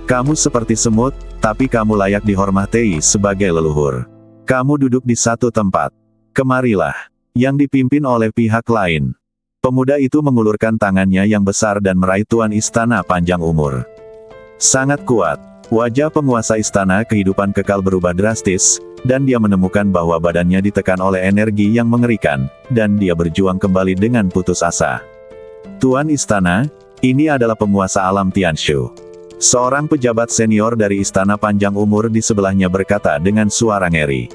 Kamu seperti semut, tapi kamu layak dihormati sebagai leluhur. Kamu duduk di satu tempat. Kemarilah. Yang dipimpin oleh pihak lain. Pemuda itu mengulurkan tangannya yang besar dan meraih Tuan Istana Panjang Umur. Sangat kuat. Wajah penguasa Istana Kehidupan Kekal berubah drastis, dan dia menemukan bahwa badannya ditekan oleh energi yang mengerikan, dan dia berjuang kembali dengan putus asa. Tuan Istana, ini adalah penguasa alam Tianshu. Seorang pejabat senior dari Istana Panjang Umur di sebelahnya berkata dengan suara ngeri.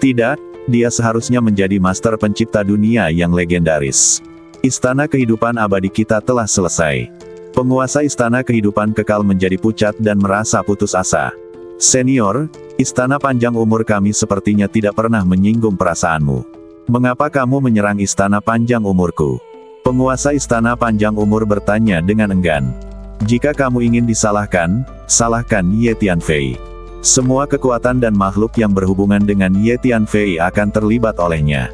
Tidak, dia seharusnya menjadi master pencipta dunia yang legendaris. Istana kehidupan abadi kita telah selesai. Penguasa Istana Kehidupan Kekal menjadi pucat dan merasa putus asa. Senior, Istana Panjang Umur kami sepertinya tidak pernah menyinggung perasaanmu. Mengapa kamu menyerang Istana Panjang Umurku? Penguasa Istana Panjang Umur bertanya dengan enggan. Jika kamu ingin disalahkan, salahkan Ye Tianfei. Semua kekuatan dan makhluk yang berhubungan dengan Ye Tianfei akan terlibat olehnya.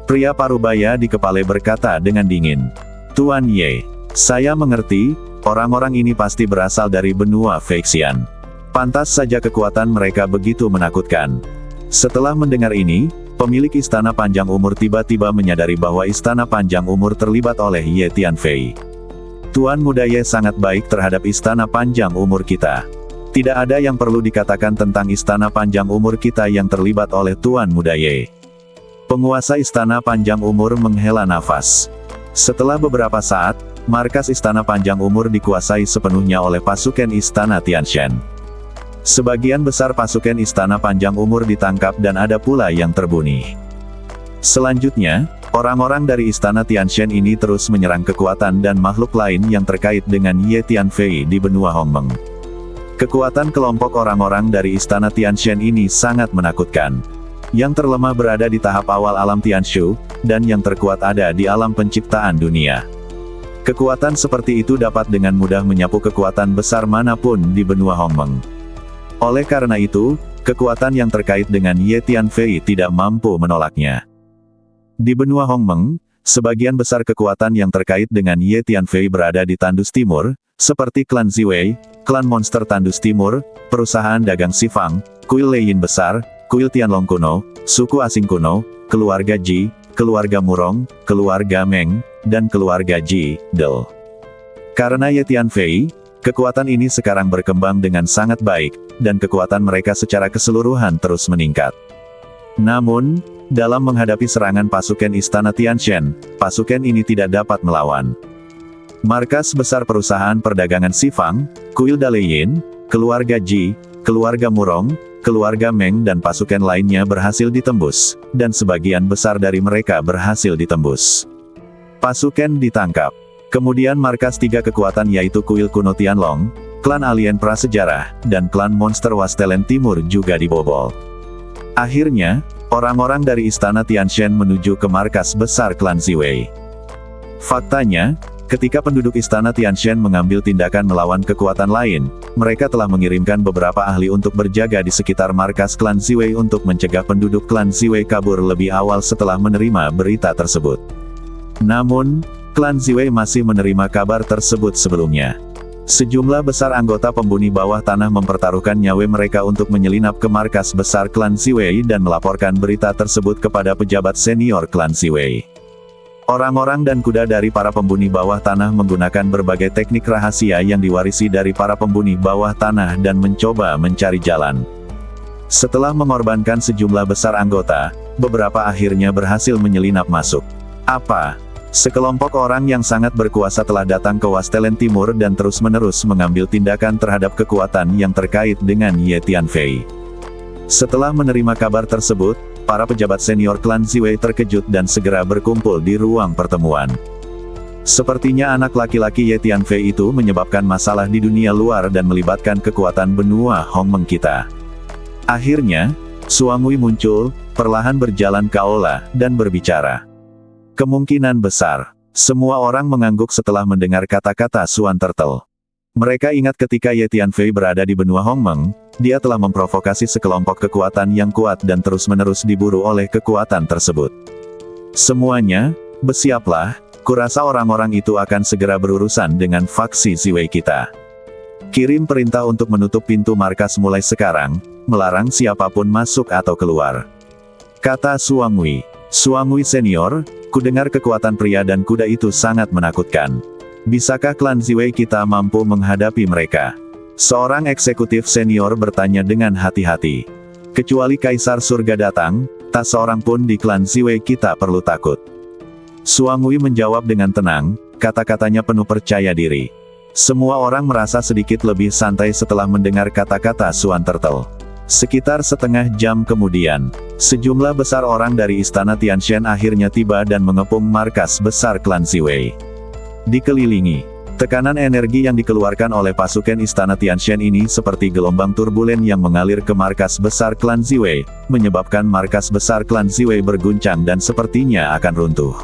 Pria parubaya di kepala berkata dengan dingin. Tuan Ye. Saya mengerti, orang-orang ini pasti berasal dari benua Feixian. Pantas saja kekuatan mereka begitu menakutkan. Setelah mendengar ini, pemilik Istana Panjang Umur tiba-tiba menyadari bahwa Istana Panjang Umur terlibat oleh Ye Tianfei. Tuan Muda Ye sangat baik terhadap Istana Panjang Umur kita. Tidak ada yang perlu dikatakan tentang Istana Panjang Umur kita yang terlibat oleh Tuan Muda Ye. Penguasa Istana Panjang Umur menghela nafas. Setelah beberapa saat, markas Istana Panjang Umur dikuasai sepenuhnya oleh pasukan Istana Tianshan. Sebagian besar pasukan Istana Panjang Umur ditangkap dan ada pula yang terbunuh. Selanjutnya, Orang-orang dari istana Tianshan ini terus menyerang kekuatan dan makhluk lain yang terkait dengan Ye Tianfei di benua Hongmeng. Kekuatan kelompok orang-orang dari istana Tianshan ini sangat menakutkan. Yang terlemah berada di tahap awal alam Tianshu, dan yang terkuat ada di alam penciptaan dunia. Kekuatan seperti itu dapat dengan mudah menyapu kekuatan besar manapun di benua Hongmeng. Oleh karena itu, kekuatan yang terkait dengan Ye Tianfei tidak mampu menolaknya. Di benua Hongmeng, sebagian besar kekuatan yang terkait dengan Ye Tianfei berada di Tandus Timur, seperti klan Ziwei, klan monster Tandus Timur, perusahaan dagang Sifang, kuil Leiyin besar, kuil Tianlong kuno, suku asing kuno, keluarga Ji, keluarga Murong, keluarga Meng, dan keluarga Ji, Del. Karena Ye Tianfei, kekuatan ini sekarang berkembang dengan sangat baik, dan kekuatan mereka secara keseluruhan terus meningkat. Namun, dalam menghadapi serangan pasukan istana Tianshan, pasukan ini tidak dapat melawan. Markas besar perusahaan perdagangan Sifang, kuil Daleyin, keluarga Ji, keluarga Murong, keluarga Meng dan pasukan lainnya berhasil ditembus, dan sebagian besar dari mereka berhasil ditembus. Pasukan ditangkap. Kemudian markas tiga kekuatan yaitu kuil kuno Tianlong, klan alien prasejarah, dan klan monster Wastelen Timur juga dibobol. Akhirnya, orang-orang dari istana Tianshan menuju ke markas besar klan Ziwei. Faktanya, ketika penduduk istana Tianshan mengambil tindakan melawan kekuatan lain, mereka telah mengirimkan beberapa ahli untuk berjaga di sekitar markas klan Ziwei untuk mencegah penduduk klan Ziwei kabur lebih awal setelah menerima berita tersebut. Namun, klan Ziwei masih menerima kabar tersebut sebelumnya. Sejumlah besar anggota pembuni bawah tanah mempertaruhkan nyawa mereka untuk menyelinap ke markas besar klan Ziwei dan melaporkan berita tersebut kepada pejabat senior klan Ziwei. Orang-orang dan kuda dari para pembuni bawah tanah menggunakan berbagai teknik rahasia yang diwarisi dari para pembuni bawah tanah dan mencoba mencari jalan. Setelah mengorbankan sejumlah besar anggota, beberapa akhirnya berhasil menyelinap masuk. Apa? Sekelompok orang yang sangat berkuasa telah datang ke Wastelen Timur dan terus-menerus mengambil tindakan terhadap kekuatan yang terkait dengan Ye Tianfei. Setelah menerima kabar tersebut, para pejabat senior klan Ziwei terkejut dan segera berkumpul di ruang pertemuan. Sepertinya anak laki-laki Ye Tianfei itu menyebabkan masalah di dunia luar dan melibatkan kekuatan benua Hongmeng kita. Akhirnya, Suangui muncul, perlahan berjalan ke aula, dan berbicara. Kemungkinan besar, semua orang mengangguk setelah mendengar kata-kata Suan Turtle. Mereka ingat ketika Ye Tianfei berada di benua Hongmeng, dia telah memprovokasi sekelompok kekuatan yang kuat dan terus-menerus diburu oleh kekuatan tersebut. Semuanya, bersiaplah, kurasa orang-orang itu akan segera berurusan dengan faksi Ziwei kita. Kirim perintah untuk menutup pintu markas mulai sekarang, melarang siapapun masuk atau keluar. Kata Suangui. Suangui senior, kudengar kekuatan pria dan kuda itu sangat menakutkan. Bisakah klan Ziwei kita mampu menghadapi mereka? Seorang eksekutif senior bertanya dengan hati-hati. Kecuali Kaisar Surga datang, tak seorang pun di klan Ziwei kita perlu takut. Suangui menjawab dengan tenang, kata-katanya penuh percaya diri. Semua orang merasa sedikit lebih santai setelah mendengar kata-kata Suan Turtle. Sekitar setengah jam kemudian, sejumlah besar orang dari istana Tianshan akhirnya tiba dan mengepung markas besar klan Ziwei. Dikelilingi, tekanan energi yang dikeluarkan oleh pasukan istana Tianshan ini seperti gelombang turbulen yang mengalir ke markas besar klan Ziwei, menyebabkan markas besar klan Ziwei berguncang dan sepertinya akan runtuh.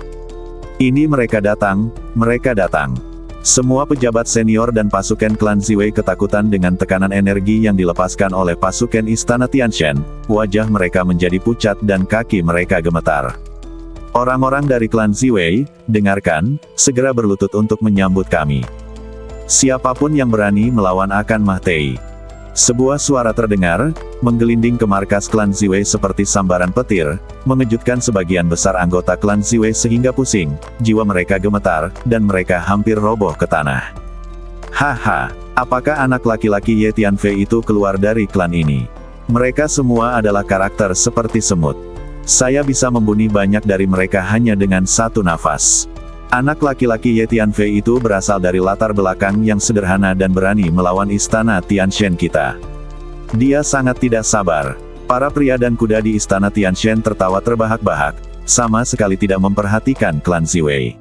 Ini mereka datang, mereka datang. Semua pejabat senior dan pasukan klan Ziwei ketakutan dengan tekanan energi yang dilepaskan oleh pasukan istana Tianshan, wajah mereka menjadi pucat dan kaki mereka gemetar. Orang-orang dari klan Ziwei, dengarkan, segera berlutut untuk menyambut kami. Siapapun yang berani melawan akan mati. Sebuah suara terdengar, menggelinding ke markas klan Ziwei seperti sambaran petir, mengejutkan sebagian besar anggota klan Ziwei sehingga pusing, jiwa mereka gemetar, dan mereka hampir roboh ke tanah. Haha, apakah anak laki-laki Ye Tianfei itu keluar dari klan ini? Mereka semua adalah karakter seperti semut. Saya bisa membunuh banyak dari mereka hanya dengan satu nafas. Anak laki-laki Ye Tianfei itu berasal dari latar belakang yang sederhana dan berani melawan istana Tianshan kita. Dia sangat tidak sabar. Para pria dan kuda di istana Tianshan tertawa terbahak-bahak, sama sekali tidak memperhatikan klan Ziwei.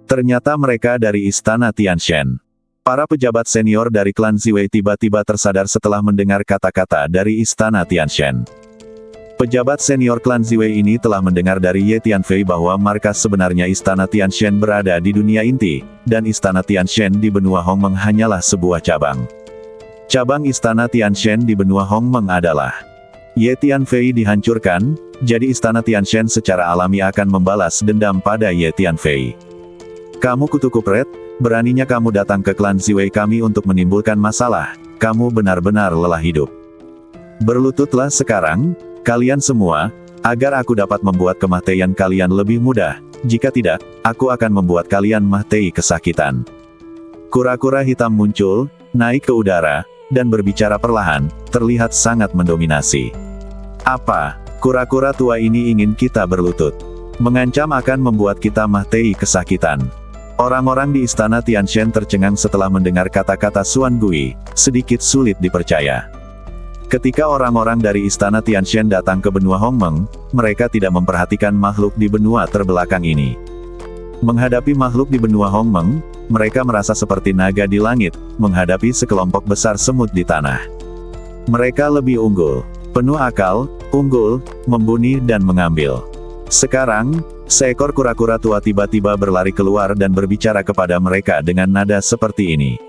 Ternyata mereka dari istana Tianshan. Para pejabat senior dari klan Ziwei tiba-tiba tersadar setelah mendengar kata-kata dari istana Tianshan. Pejabat senior klan Ziwei ini telah mendengar dari Ye Tianfei bahwa markas sebenarnya istana Tianshan berada di dunia inti, dan istana Tianshan di benua Hongmeng hanyalah sebuah cabang. Cabang istana Tianshan di benua Hongmeng adalah Ye Tianfei dihancurkan, jadi istana Tianshan secara alami akan membalas dendam pada Ye Tianfei. Kamu kutu kupret, beraninya kamu datang ke klan Ziwei kami untuk menimbulkan masalah, kamu benar-benar lelah hidup. Berlututlah sekarang, kalian semua, agar aku dapat membuat kematian kalian lebih mudah, jika tidak, aku akan membuat kalian mati kesakitan. Kura-kura hitam muncul, naik ke udara, dan berbicara perlahan, terlihat sangat mendominasi. Apa, kura-kura tua ini ingin kita berlutut? Mengancam akan membuat kita mati kesakitan. Orang-orang di istana Tianshan tercengang setelah mendengar kata-kata Xuan Gui, sedikit sulit dipercaya. Ketika orang-orang dari istana Tianshan datang ke benua Hongmeng, mereka tidak memperhatikan makhluk di benua terbelakang ini. Menghadapi makhluk di benua Hongmeng, mereka merasa seperti naga di langit, menghadapi sekelompok besar semut di tanah. Mereka lebih unggul, penuh akal, unggul, membunuh dan mengambil. Sekarang, seekor kura-kura tua tiba-tiba berlari keluar dan berbicara kepada mereka dengan nada seperti ini.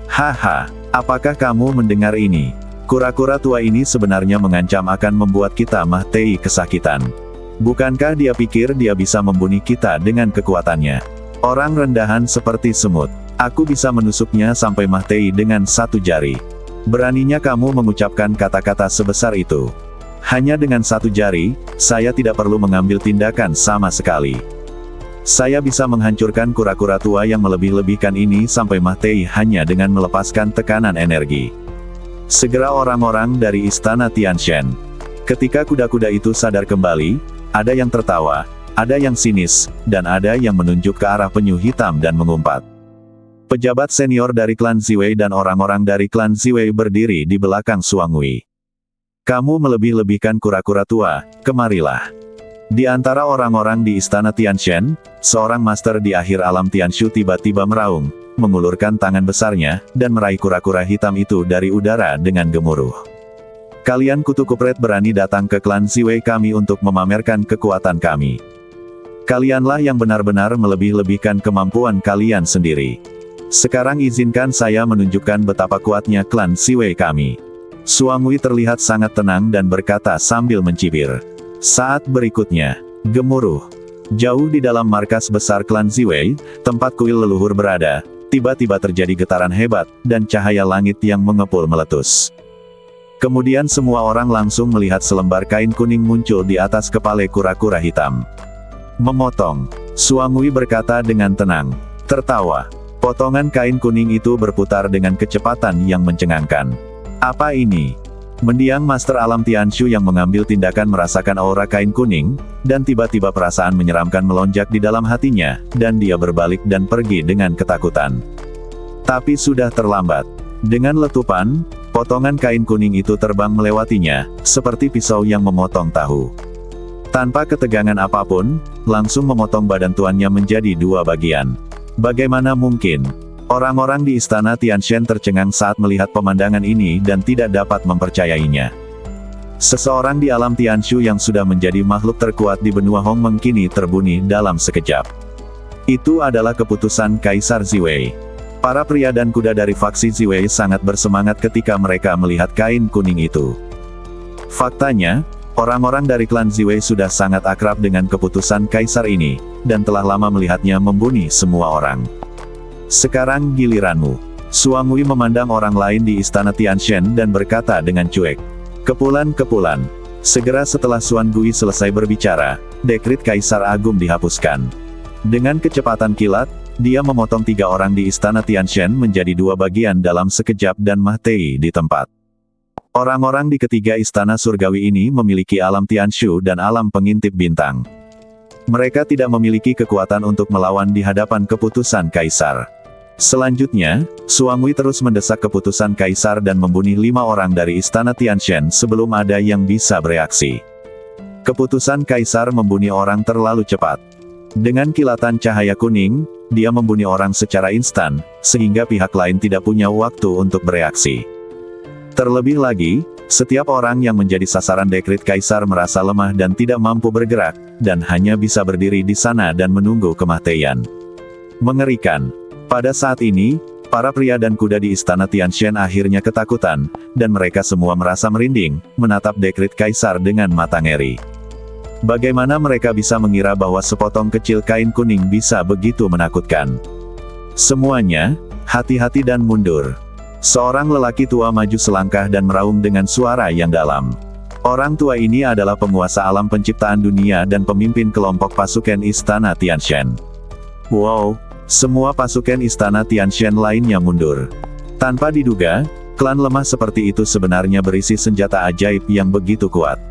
Haha, apakah kamu mendengar ini? Kura-kura tua ini sebenarnya mengancam akan membuat kita mati kesakitan. Bukankah dia pikir dia bisa membunuh kita dengan kekuatannya? Orang rendahan seperti semut. Aku bisa menusuknya sampai mati dengan satu jari. Beraninya kamu mengucapkan kata-kata sebesar itu. Hanya dengan satu jari, saya tidak perlu mengambil tindakan sama sekali. Saya bisa menghancurkan kura-kura tua yang melebih-lebihkan ini sampai mati hanya dengan melepaskan tekanan energi. Segera orang-orang dari istana Tianshan. Ketika kuda-kuda itu sadar kembali, ada yang tertawa, ada yang sinis, dan ada yang menunjuk ke arah penyu hitam dan mengumpat. Pejabat senior dari klan Ziwei dan orang-orang dari klan Ziwei berdiri di belakang Xuangui. Kamu melebih-lebihkan kura-kura tua, kemarilah. Di antara orang-orang di istana Tianshan, seorang master di akhir alam Tianshu tiba-tiba meraung, mengulurkan tangan besarnya, dan meraih kura-kura hitam itu dari udara dengan gemuruh. Kalian kutu kupret berani datang ke klan Ziwei kami untuk memamerkan kekuatan kami. Kalianlah yang benar-benar melebih-lebihkan kemampuan kalian sendiri. Sekarang izinkan saya menunjukkan betapa kuatnya klan Ziwei kami. Xuangui terlihat sangat tenang dan berkata sambil mencibir. Saat berikutnya, gemuruh. Jauh di dalam markas besar klan Ziwei, tempat kuil leluhur berada, tiba-tiba terjadi getaran hebat, dan cahaya langit yang mengepul meletus. Kemudian semua orang langsung melihat selembar kain kuning muncul di atas kepala kura-kura hitam. Memotong. Xuangui berkata dengan tenang. Tertawa. Potongan kain kuning itu berputar dengan kecepatan yang mencengangkan. Apa ini? Mendiang Master Alam Tianshu yang mengambil tindakan merasakan aura kain kuning, dan tiba-tiba perasaan menyeramkan melonjak di dalam hatinya, dan dia berbalik dan pergi dengan ketakutan. Tapi sudah terlambat. Dengan letupan, potongan kain kuning itu terbang melewatinya, seperti pisau yang memotong tahu. Tanpa ketegangan apapun, langsung memotong badan tuannya menjadi dua bagian. Bagaimana mungkin? Orang-orang di istana Tianshan tercengang saat melihat pemandangan ini dan tidak dapat mempercayainya. Seseorang di alam Tianshu yang sudah menjadi makhluk terkuat di benua Hongmeng kini terbunuh dalam sekejap. Itu adalah keputusan Kaisar Ziwei. Para pria dan kuda dari faksi Ziwei sangat bersemangat ketika mereka melihat kain kuning itu. Faktanya, orang-orang dari klan Ziwei sudah sangat akrab dengan keputusan Kaisar ini, dan telah lama melihatnya membunuh semua orang. Sekarang giliranmu. Xuangui memandang orang lain di istana Tianshan dan berkata dengan cuek. Kepulan-kepulan. Segera setelah Xuan Gui selesai berbicara, dekrit Kaisar Agung dihapuskan. Dengan kecepatan kilat, dia memotong 3 orang di istana Tianshan menjadi 2 bagian dalam sekejap dan mati di tempat. Orang-orang di ketiga istana surgawi ini memiliki alam Tianshu dan alam pengintip bintang. Mereka tidak memiliki kekuatan untuk melawan di hadapan keputusan Kaisar. Selanjutnya, Xuangui terus mendesak keputusan Kaisar dan membunuh 5 orang dari istana Tianshan sebelum ada yang bisa bereaksi. Keputusan Kaisar membunuh orang terlalu cepat. Dengan kilatan cahaya kuning, dia membunuh orang secara instan, sehingga pihak lain tidak punya waktu untuk bereaksi. Terlebih lagi, setiap orang yang menjadi sasaran dekrit Kaisar merasa lemah dan tidak mampu bergerak, dan hanya bisa berdiri di sana dan menunggu kematian. Mengerikan. Pada saat ini, para pria dan kuda di istana Tianshan akhirnya ketakutan, dan mereka semua merasa merinding, menatap dekrit Kaisar dengan mata ngeri. Bagaimana mereka bisa mengira bahwa sepotong kecil kain kuning bisa begitu menakutkan? Semuanya, hati-hati dan mundur. Seorang lelaki tua maju selangkah dan meraung dengan suara yang dalam. Orang tua ini adalah penguasa alam penciptaan dunia dan pemimpin kelompok pasukan istana Tianshan. Wow, semua pasukan istana Tianshan lainnya mundur. Tanpa diduga, klan lemah seperti itu sebenarnya berisi senjata ajaib yang begitu kuat.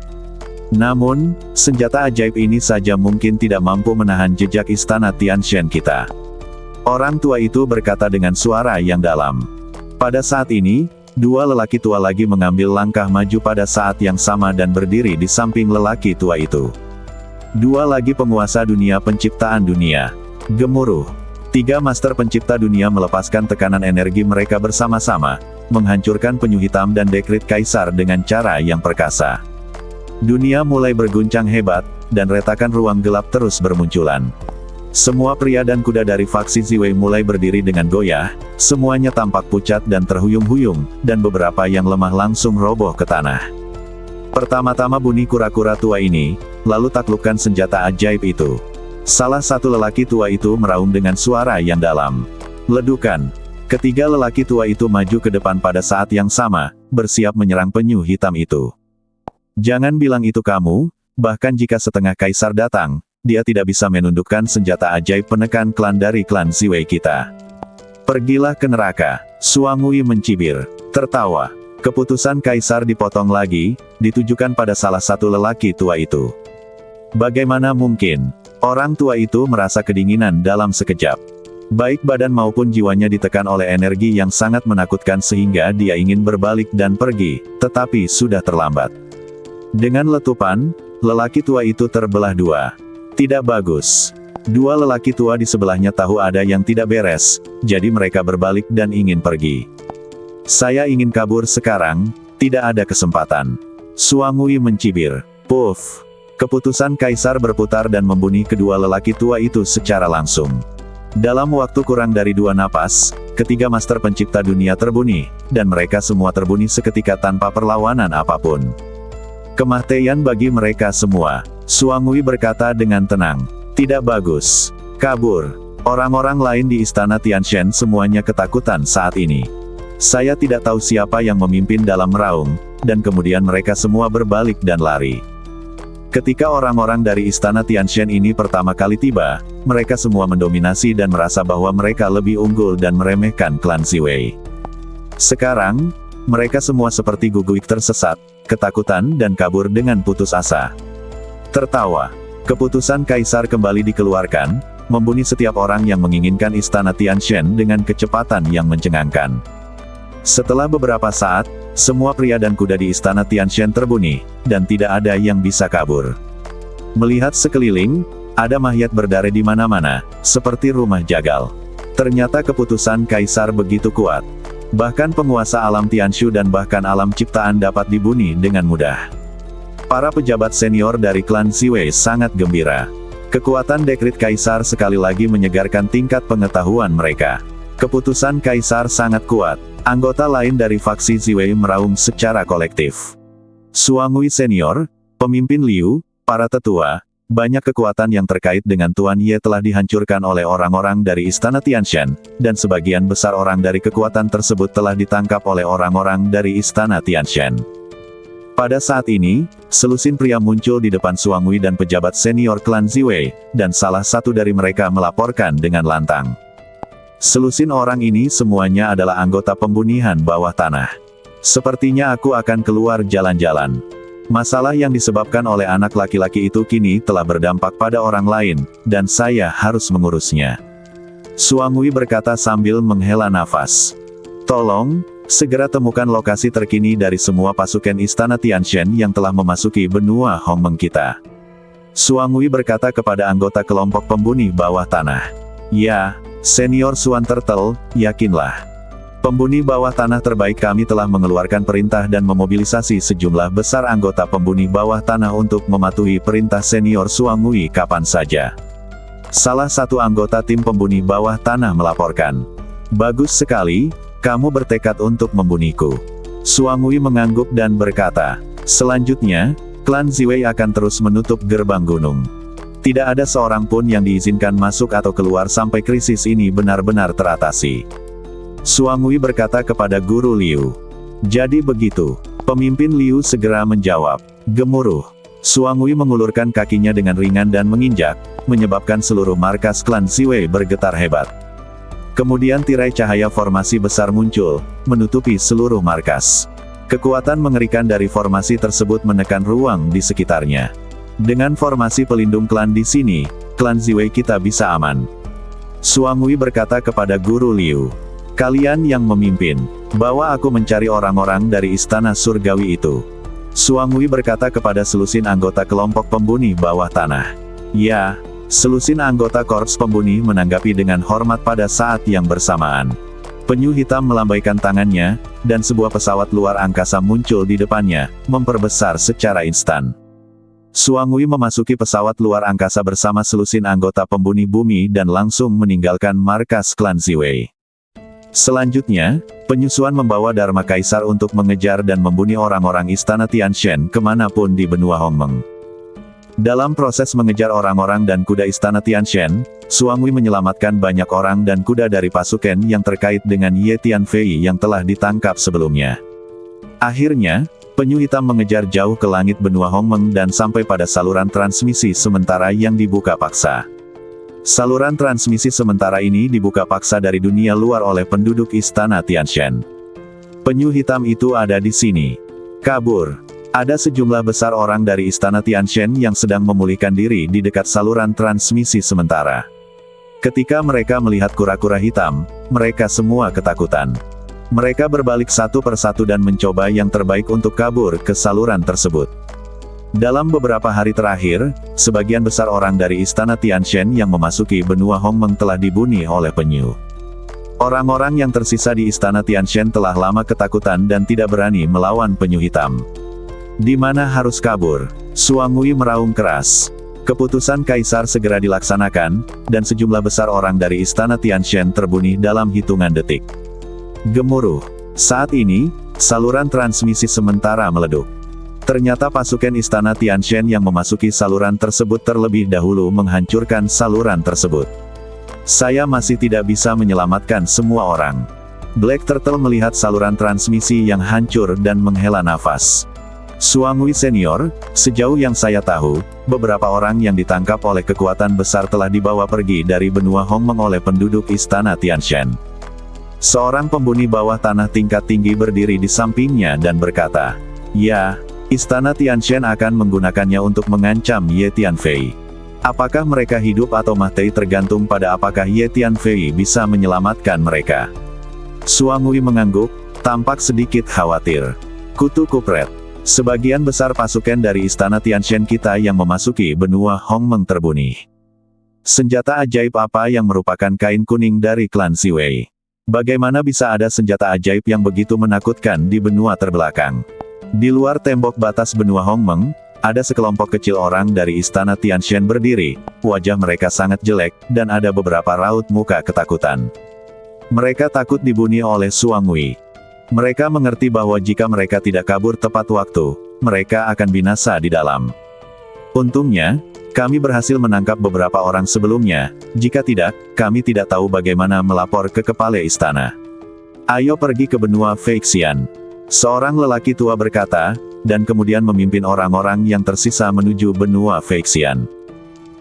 Namun, senjata ajaib ini saja mungkin tidak mampu menahan jejak istana Tianshan kita. Orang tua itu berkata dengan suara yang dalam. Pada saat ini, dua lelaki tua lagi mengambil langkah maju pada saat yang sama dan berdiri di samping lelaki tua itu. Dua lagi penguasa dunia penciptaan dunia. Gemuruh. Tiga master pencipta dunia melepaskan tekanan energi mereka bersama-sama, menghancurkan penyu hitam dan dekrit Kaisar dengan cara yang perkasa. Dunia mulai berguncang hebat, dan retakan ruang gelap terus bermunculan. Semua pria dan kuda dari faksi Ziwei mulai berdiri dengan goyah, semuanya tampak pucat dan terhuyung-huyung, dan beberapa yang lemah langsung roboh ke tanah. Pertama-tama bunuh kura-kura tua ini, lalu taklukkan senjata ajaib itu. Salah satu lelaki tua itu meraung dengan suara yang dalam. Ledukan. Ketiga lelaki tua itu maju ke depan pada saat yang sama, bersiap menyerang penyu hitam itu. Jangan bilang itu kamu, bahkan jika setengah Kaisar datang, dia tidak bisa menundukkan senjata ajaib penekan klan dari klan Ziwei kita. Pergilah ke neraka, Suangui mencibir, tertawa. Keputusan Kaisar dipotong lagi, ditujukan pada salah satu lelaki tua itu. Bagaimana mungkin? Orang tua itu merasa kedinginan dalam sekejap. Baik badan maupun jiwanya ditekan oleh energi yang sangat menakutkan sehingga dia ingin berbalik dan pergi, tetapi sudah terlambat. Dengan letupan, lelaki tua itu terbelah dua. Tidak bagus. Dua lelaki tua di sebelahnya tahu ada yang tidak beres, jadi mereka berbalik dan ingin pergi. Saya ingin kabur sekarang, tidak ada kesempatan. Suangui mencibir. Puff. Keputusan Kaisar berputar dan membunuh kedua lelaki tua itu secara langsung. Dalam waktu kurang dari 2 napas, ketiga master pencipta dunia terbunuh, dan mereka semua terbunuh seketika tanpa perlawanan apapun. Kematian bagi mereka semua, Suangui berkata dengan tenang. Tidak bagus. Kabur. Orang-orang lain di istana Tianshan semuanya ketakutan saat ini. Saya tidak tahu siapa yang memimpin dalam meraung, dan kemudian mereka semua berbalik dan lari. Ketika orang-orang dari istana Tianshan ini pertama kali tiba, mereka semua mendominasi dan merasa bahwa mereka lebih unggul dan meremehkan klan Ziwei. Sekarang, mereka semua seperti guguik tersesat, ketakutan dan kabur dengan putus asa. Tertawa. Keputusan Kaisar kembali dikeluarkan, membunuh setiap orang yang menginginkan istana Tianshan dengan kecepatan yang mencengangkan. Setelah beberapa saat, semua pria dan kuda di istana Tianshan terbunuh, dan tidak ada yang bisa kabur. Melihat sekeliling, ada mayat berdarah di mana-mana, seperti rumah jagal. Ternyata keputusan Kaisar begitu kuat. Bahkan penguasa alam Tianshu dan bahkan alam ciptaan dapat dibunuh dengan mudah. Para pejabat senior dari klan Ziwei sangat gembira. Kekuatan dekrit Kaisar sekali lagi menyegarkan tingkat pengetahuan mereka. Keputusan Kaisar sangat kuat. Anggota lain dari faksi Ziwei meraung secara kolektif. Suangui senior, pemimpin Liu, para tetua, banyak kekuatan yang terkait dengan Tuan Ye telah dihancurkan oleh orang-orang dari istana Tianshan, dan sebagian besar orang dari kekuatan tersebut telah ditangkap oleh orang-orang dari istana Tianshan. Pada saat ini, selusin pria muncul di depan Suangui dan pejabat senior klan Ziwei, dan salah satu dari mereka melaporkan dengan lantang. Selusin orang ini semuanya adalah anggota pembunuhan bawah tanah. Sepertinya aku akan keluar jalan-jalan. Masalah yang disebabkan oleh anak laki-laki itu kini telah berdampak pada orang lain, dan saya harus mengurusnya. Suangui berkata sambil menghela nafas. Tolong, segera temukan lokasi terkini dari semua pasukan istana Tianshan yang telah memasuki benua Hongmeng kita. Suangui berkata kepada anggota kelompok pembuni bawah tanah. Ya, Senior Swan Turtle, yakinlah. Pembuni bawah tanah terbaik kami telah mengeluarkan perintah dan memobilisasi sejumlah besar anggota pembuni bawah tanah untuk mematuhi perintah Senior Suangui kapan saja. Salah satu anggota tim pembuni bawah tanah melaporkan. Bagus sekali, kamu bertekad untuk membunuhku. Suangui mengangguk dan berkata, selanjutnya, klan Ziwei akan terus menutup gerbang gunung. Tidak ada seorang pun yang diizinkan masuk atau keluar sampai krisis ini benar-benar teratasi. Suangui berkata kepada Guru Liu. Jadi begitu. Pemimpin Liu segera menjawab. Gemuruh. Suangui mengulurkan kakinya dengan ringan dan menginjak, menyebabkan seluruh markas klan Ziwei bergetar hebat. Kemudian tirai cahaya formasi besar muncul, menutupi seluruh markas. Kekuatan mengerikan dari formasi tersebut menekan ruang di sekitarnya. Dengan formasi pelindung klan di sini, klan Ziwei kita bisa aman. Suangui berkata kepada Guru Liu. Kalian yang memimpin, bawa aku mencari orang-orang dari istana surgawi itu. Suangui berkata kepada selusin anggota kelompok pembuni bawah tanah. Ya, selusin anggota korps pembuni menanggapi dengan hormat pada saat yang bersamaan. Penyu hitam melambaikan tangannya, dan sebuah pesawat luar angkasa muncul di depannya, memperbesar secara instan. Suangui memasuki pesawat luar angkasa bersama selusin anggota pembuni bumi dan langsung meninggalkan markas klan Ziwei. Selanjutnya, penyusuan membawa Dharma Kaisar untuk mengejar dan membunuh orang-orang istana Tianshan kemanapun di benua Hongmeng. Dalam proses mengejar orang-orang dan kuda istana Tianshan, Suangui menyelamatkan banyak orang dan kuda dari pasukan yang terkait dengan Ye Tianfei yang telah ditangkap sebelumnya. Akhirnya, penyu hitam mengejar jauh ke langit benua Hongmeng dan sampai pada saluran transmisi sementara yang dibuka paksa. Saluran transmisi sementara ini dibuka paksa dari dunia luar oleh penduduk istana Tianshan. Penyu hitam itu ada di sini. Kabur. Ada sejumlah besar orang dari istana Tianshan yang sedang memulihkan diri di dekat saluran transmisi sementara. Ketika mereka melihat kura-kura hitam, mereka semua ketakutan. Mereka berbalik satu persatu dan mencoba yang terbaik untuk kabur ke saluran tersebut. Dalam beberapa hari terakhir, sebagian besar orang dari istana Tianshan yang memasuki benua Hongmeng telah dibunuh oleh penyu. Orang-orang yang tersisa di istana Tianshan telah lama ketakutan dan tidak berani melawan penyu hitam. Di mana harus kabur? Suangui meraung keras. Keputusan Kaisar segera dilaksanakan, dan sejumlah besar orang dari istana Tianshan terbunuh dalam hitungan detik. Gemuruh. Saat ini, saluran transmisi sementara meleduk. Ternyata pasukan istana Tianshan yang memasuki saluran tersebut terlebih dahulu menghancurkan saluran tersebut. Saya masih tidak bisa menyelamatkan semua orang. Black Turtle melihat saluran transmisi yang hancur dan menghela nafas. Suangui Senior, sejauh yang saya tahu, beberapa orang yang ditangkap oleh kekuatan besar telah dibawa pergi dari benua Hongmeng oleh penduduk istana Tianshan. Seorang pembuni bawah tanah tingkat tinggi berdiri di sampingnya dan berkata, ya, istana Tianshan akan menggunakannya untuk mengancam Ye Tianfei. Apakah mereka hidup atau mati tergantung pada apakah Ye Tianfei bisa menyelamatkan mereka. Suangui mengangguk, tampak sedikit khawatir. Kutu kupret. Sebagian besar pasukan dari istana Tianshan kita yang memasuki benua Hongmeng terbunuh. Senjata ajaib apa yang merupakan kain kuning dari klan Ziwei? Bagaimana bisa ada senjata ajaib yang begitu menakutkan di benua terbelakang? Di luar tembok batas benua Hongmeng, ada sekelompok kecil orang dari istana Tianshan berdiri, wajah mereka sangat jelek, dan ada beberapa raut muka ketakutan. Mereka takut dibunuh oleh Suangui. Mereka mengerti bahwa jika mereka tidak kabur tepat waktu, mereka akan binasa di dalam. Untungnya, kami berhasil menangkap beberapa orang sebelumnya, jika tidak, kami tidak tahu bagaimana melapor ke kepala istana. Ayo pergi ke benua Feixian. Seorang lelaki tua berkata, dan kemudian memimpin orang-orang yang tersisa menuju benua Feixian.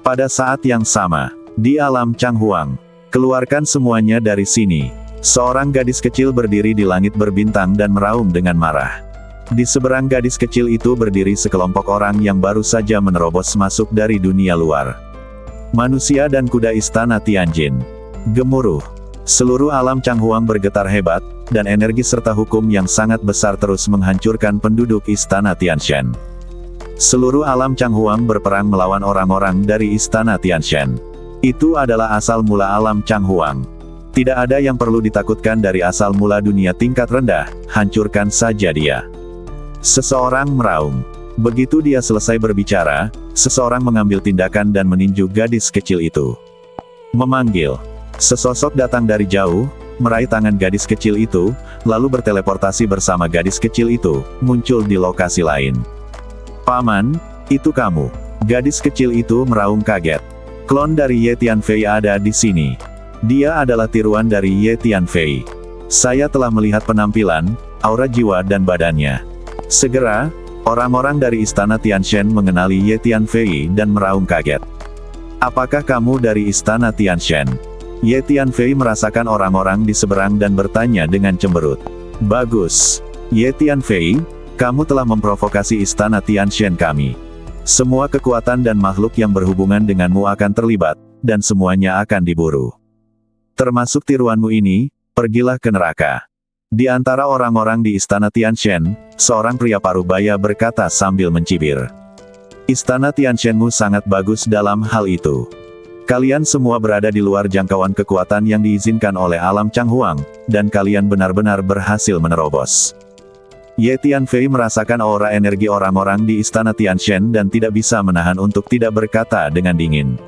Pada saat yang sama, di alam Changhuang, keluarkan semuanya dari sini. Seorang gadis kecil berdiri di langit berbintang dan meraung dengan marah. Di seberang gadis kecil itu berdiri sekelompok orang yang baru saja menerobos masuk dari dunia luar. Manusia dan kuda istana Tianjin. Gemuruh. Seluruh alam Changhuang bergetar hebat, dan energi serta hukum yang sangat besar terus menghancurkan penduduk istana Tianshan. Seluruh alam Changhuang berperang melawan orang-orang dari Istana Tianshan. Itu adalah asal mula alam Changhuang. Tidak ada yang perlu ditakutkan dari asal mula dunia tingkat rendah, hancurkan saja dia. Seseorang meraung. Begitu dia selesai berbicara, seseorang mengambil tindakan dan meninju gadis kecil itu. Memanggil. Sesosok datang dari jauh, meraih tangan gadis kecil itu, lalu berteleportasi bersama gadis kecil itu, muncul di lokasi lain. Paman, itu kamu. Gadis kecil itu meraung kaget. Klon dari Ye Tianfei ada di sini. Dia adalah tiruan dari Ye Tianfei. Saya telah melihat penampilan, aura jiwa dan badannya. Segera, orang-orang dari Istana Tianshan mengenali Ye Tianfei dan meraung kaget. Apakah kamu dari Istana Tianshan? Ye Tianfei merasakan orang-orang di seberang dan bertanya dengan cemberut. Bagus. Ye Tianfei, kamu telah memprovokasi Istana Tianshan kami. Semua kekuatan dan makhluk yang berhubungan denganmu akan terlibat, dan semuanya akan diburu. Termasuk tiruanmu ini, pergilah ke neraka. Di antara orang-orang di Istana Tianshan, seorang pria parubaya berkata sambil mencibir. Istana Tianshanmu sangat bagus dalam hal itu. Kalian semua berada di luar jangkauan kekuatan yang diizinkan oleh alam Changhuang, dan kalian benar-benar berhasil menerobos. Ye Tianfei merasakan aura energi orang-orang di Istana Tianshan dan tidak bisa menahan untuk tidak berkata dengan dingin.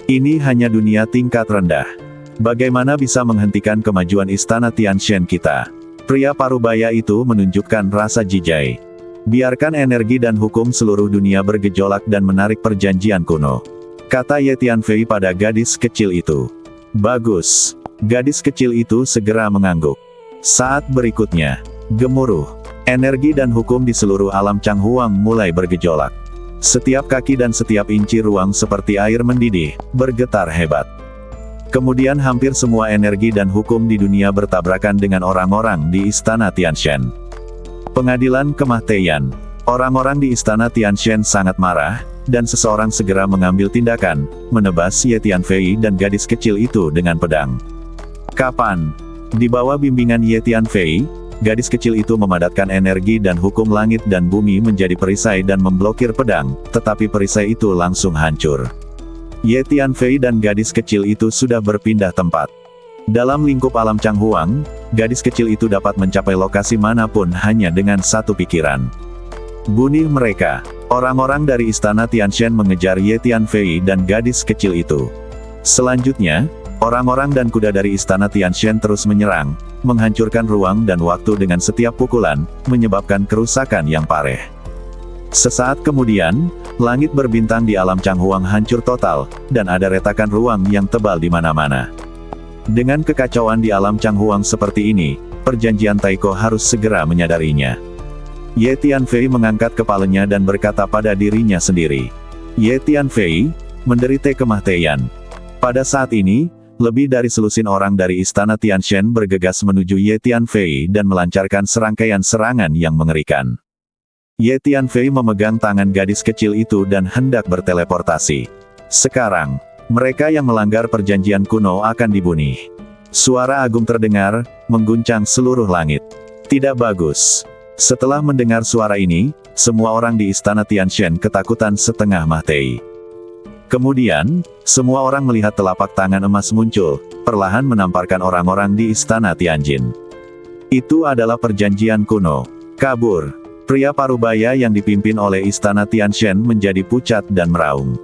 Ini hanya dunia tingkat rendah. Bagaimana bisa menghentikan kemajuan Istana Tianshan kita? Pria parubaya itu menunjukkan rasa jijai. Biarkan energi dan hukum seluruh dunia bergejolak dan menarik perjanjian kuno. Kata Ye Tianfei pada gadis kecil itu. Bagus. Gadis kecil itu segera mengangguk. Saat berikutnya, gemuruh. Energi dan hukum di seluruh alam Changhuang mulai bergejolak. Setiap kaki dan setiap inci ruang seperti air mendidih, bergetar hebat. Kemudian hampir semua energi dan hukum di dunia bertabrakan dengan orang-orang di Istana Tianshan. Pengadilan Kemah Teian. Orang-orang di Istana Tianshan sangat marah, dan seseorang segera mengambil tindakan, menebas Ye Tianfei dan gadis kecil itu dengan pedang. Kapan? Di bawah bimbingan Ye Tianfei, gadis kecil itu memadatkan energi dan hukum langit dan bumi menjadi perisai dan memblokir pedang, tetapi perisai itu langsung hancur. Ye Tianfei dan gadis kecil itu sudah berpindah tempat. Dalam lingkup alam Changhuang, gadis kecil itu dapat mencapai lokasi manapun hanya dengan satu pikiran. Bunuh mereka. Orang-orang dari Istana Tianshan mengejar Ye Tianfei dan gadis kecil itu. Selanjutnya, orang-orang dan kuda dari Istana Tianshan terus menyerang, menghancurkan ruang dan waktu dengan setiap pukulan, menyebabkan kerusakan yang parah. Sesaat kemudian, langit berbintang di alam Changhuang hancur total, dan ada retakan ruang yang tebal di mana-mana. Dengan kekacauan di alam Changhuang seperti ini, perjanjian Taiko harus segera menyadarinya. Ye Tianfei mengangkat kepalanya dan berkata pada dirinya sendiri. Ye Tianfei, menderita kematian. Pada saat ini, lebih dari selusin orang dari Istana Tianshan bergegas menuju Ye Tianfei dan melancarkan serangkaian serangan yang mengerikan. Ye Tianfei memegang tangan gadis kecil itu dan hendak berteleportasi. Sekarang, mereka yang melanggar perjanjian kuno akan dibunuh. Suara agung terdengar, mengguncang seluruh langit. Tidak bagus. Setelah mendengar suara ini, semua orang di Istana Tianshan ketakutan setengah mati. Kemudian, semua orang melihat telapak tangan emas muncul, perlahan menamparkan orang-orang di Istana Tianjin. Itu adalah perjanjian kuno. Kabur. Pria parubaya yang dipimpin oleh Istana Tianshan menjadi pucat dan meraung.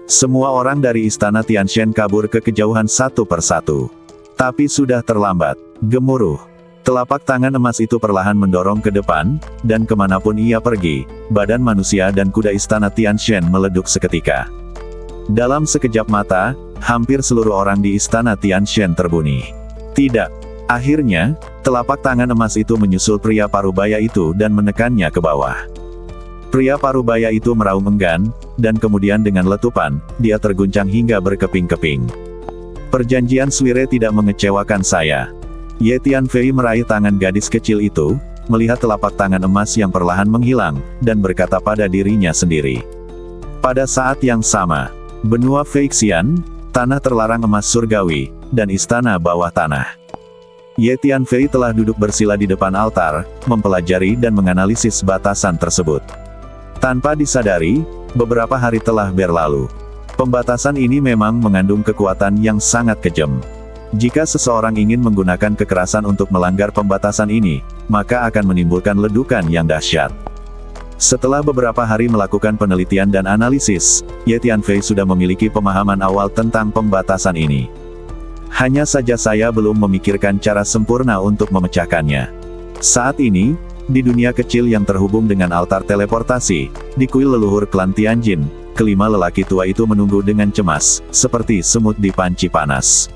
Semua orang dari Istana Tianshan kabur ke kejauhan satu persatu. Tapi sudah terlambat. Gemuruh. Telapak tangan emas itu perlahan mendorong ke depan, dan kemanapun ia pergi, badan manusia dan kuda Istana Tianshan meleduk seketika. Dalam sekejap mata, hampir seluruh orang di Istana Tianshan terbunuh. Tidak. Akhirnya, telapak tangan emas itu menyusul pria parubaya itu dan menekannya ke bawah. Pria parubaya itu meraung enggan, dan kemudian dengan letupan, dia terguncang hingga berkeping-keping. Perjanjian Suire tidak mengecewakan saya. Ye Tianfei meraih tangan gadis kecil itu, melihat telapak tangan emas yang perlahan menghilang, dan berkata pada dirinya sendiri. Pada saat yang sama, benua Feixian, tanah terlarang emas surgawi, dan istana bawah tanah. Ye Tianfei telah duduk bersila di depan altar, mempelajari dan menganalisis batasan tersebut. Tanpa disadari, beberapa hari telah berlalu. Pembatasan ini memang mengandung kekuatan yang sangat kejam. Jika seseorang ingin menggunakan kekerasan untuk melanggar pembatasan ini, maka akan menimbulkan ledukan yang dahsyat. Setelah beberapa hari melakukan penelitian dan analisis, Ye Tianfei sudah memiliki pemahaman awal tentang pembatasan ini. Hanya saja saya belum memikirkan cara sempurna untuk memecahkannya. Saat ini, di dunia kecil yang terhubung dengan altar teleportasi, di kuil leluhur klan Tianjin, kelima lelaki tua itu menunggu dengan cemas, seperti semut di panci panas.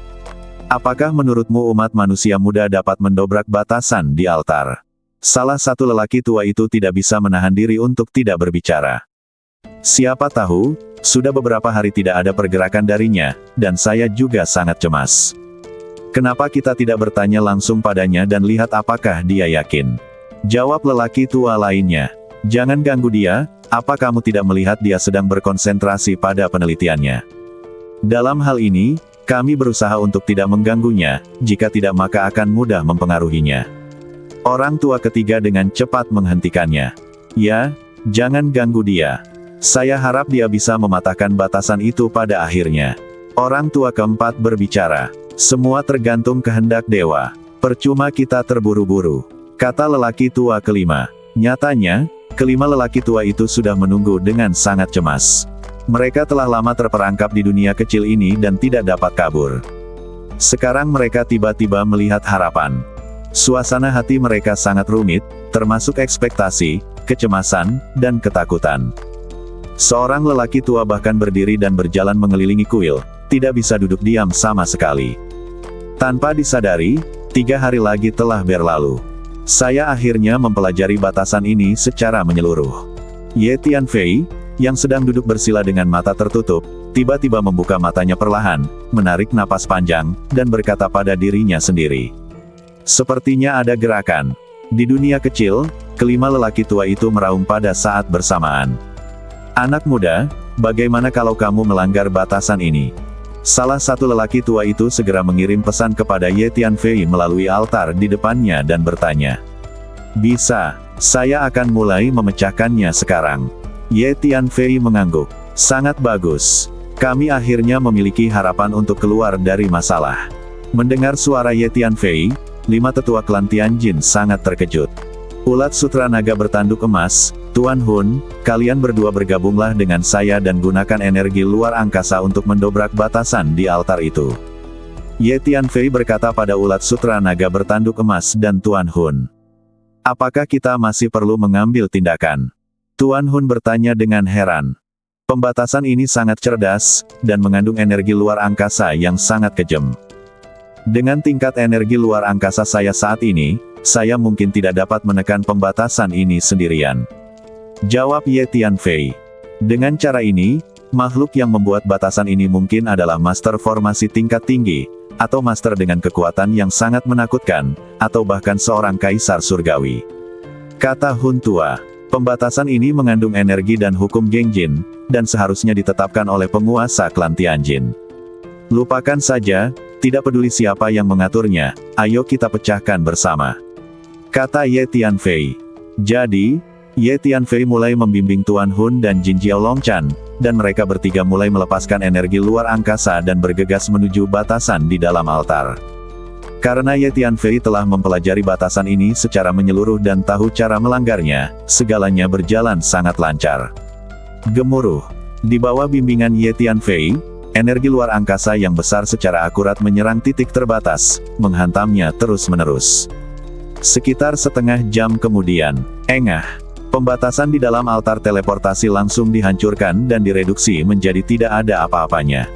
Apakah menurutmu umat manusia muda dapat mendobrak batasan di altar? Salah satu lelaki tua itu tidak bisa menahan diri untuk tidak berbicara. Siapa tahu, sudah beberapa hari tidak ada pergerakan darinya, dan saya juga sangat cemas. Kenapa kita tidak bertanya langsung padanya dan lihat apakah dia yakin? Jawab lelaki tua lainnya. Jangan ganggu dia, apa kamu tidak melihat dia sedang berkonsentrasi pada penelitiannya? Dalam hal ini, kami berusaha untuk tidak mengganggunya, jika tidak maka akan mudah mempengaruhinya. Orang tua ketiga dengan cepat menghentikannya. Ya, jangan ganggu dia. Saya harap dia bisa mematahkan batasan itu pada akhirnya. Orang tua keempat berbicara. Semua tergantung kehendak dewa. Percuma kita terburu-buru, kata lelaki tua kelima. Nyatanya, kelima lelaki tua itu sudah menunggu dengan sangat cemas. Mereka telah lama terperangkap di dunia kecil ini dan tidak dapat kabur. Sekarang mereka tiba-tiba melihat harapan. Suasana hati mereka sangat rumit, termasuk ekspektasi, kecemasan, dan ketakutan. Seorang lelaki tua bahkan berdiri dan berjalan mengelilingi kuil, tidak bisa duduk diam sama sekali. Tanpa disadari, 3 hari lagi telah berlalu. Saya akhirnya mempelajari batasan ini secara menyeluruh. Ye Tianfei, yang sedang duduk bersila dengan mata tertutup, tiba-tiba membuka matanya perlahan, menarik napas panjang, dan berkata pada dirinya sendiri. Sepertinya ada gerakan. Di dunia kecil, kelima lelaki tua itu meraung pada saat bersamaan. Anak muda, bagaimana kalau kamu melanggar batasan ini? Salah satu lelaki tua itu segera mengirim pesan kepada Ye Tianfei melalui altar di depannya dan bertanya. Bisa, saya akan mulai memecahkannya sekarang. Ye Tianfei mengangguk. Sangat bagus. Kami akhirnya memiliki harapan untuk keluar dari masalah. Mendengar suara Ye Tianfei, 5 tetua klan Tianjin sangat terkejut. Ulat Sutra Naga bertanduk emas, Tuan Hun, kalian berdua bergabunglah dengan saya dan gunakan energi luar angkasa untuk mendobrak batasan di altar itu. Ye Tianfei berkata pada Ulat Sutra Naga bertanduk emas dan Tuan Hun. Apakah kita masih perlu mengambil tindakan? Tuan Hun bertanya dengan heran. Pembatasan ini sangat cerdas, dan mengandung energi luar angkasa yang sangat kejam. Dengan tingkat energi luar angkasa saya saat ini, saya mungkin tidak dapat menekan pembatasan ini sendirian. Jawab Ye Tianfei. Dengan cara ini, makhluk yang membuat batasan ini mungkin adalah master formasi tingkat tinggi, atau master dengan kekuatan yang sangat menakutkan, atau bahkan seorang kaisar surgawi. Kata Hun tua, pembatasan ini mengandung energi dan hukum Gengjin, dan seharusnya ditetapkan oleh penguasa klan Tianjin. Lupakan saja, tidak peduli siapa yang mengaturnya, ayo kita pecahkan bersama. Kata Ye Tianfei. Jadi, Ye Tianfei mulai membimbing Tuan Hun dan Jin Jiaolongchan, dan mereka bertiga mulai melepaskan energi luar angkasa dan bergegas menuju batasan di dalam altar. Karena Ye Tianfei telah mempelajari batasan ini secara menyeluruh dan tahu cara melanggarnya, segalanya berjalan sangat lancar. Gemuruh. Di bawah bimbingan Ye Tianfei, energi luar angkasa yang besar secara akurat menyerang titik terbatas, menghantamnya terus-menerus. Sekitar setengah jam kemudian, engah, pembatasan di dalam altar teleportasi langsung dihancurkan dan direduksi menjadi tidak ada apa-apanya.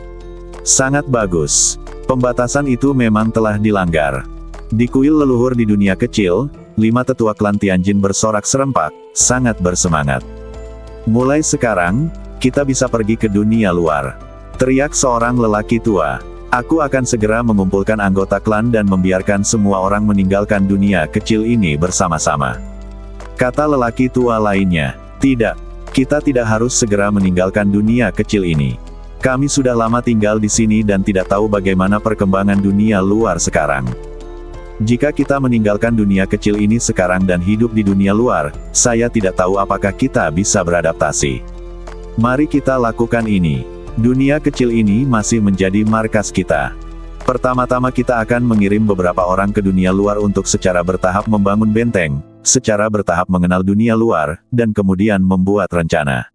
Sangat bagus. Pembatasan itu memang telah dilanggar. Di kuil leluhur di dunia kecil, 5 tetua klan Tianjin bersorak serempak, sangat bersemangat. Mulai sekarang, kita bisa pergi ke dunia luar. Teriak seorang lelaki tua. Aku akan segera mengumpulkan anggota klan dan membiarkan semua orang meninggalkan dunia kecil ini bersama-sama. Kata lelaki tua lainnya. Tidak. Kita tidak harus segera meninggalkan dunia kecil ini. Kami sudah lama tinggal di sini dan tidak tahu bagaimana perkembangan dunia luar sekarang. Jika kita meninggalkan dunia kecil ini sekarang dan hidup di dunia luar, saya tidak tahu apakah kita bisa beradaptasi. Mari kita lakukan ini. Dunia kecil ini masih menjadi markas kita. Pertama-tama kita akan mengirim beberapa orang ke dunia luar untuk secara bertahap membangun benteng, secara bertahap mengenal dunia luar, dan kemudian membuat rencana.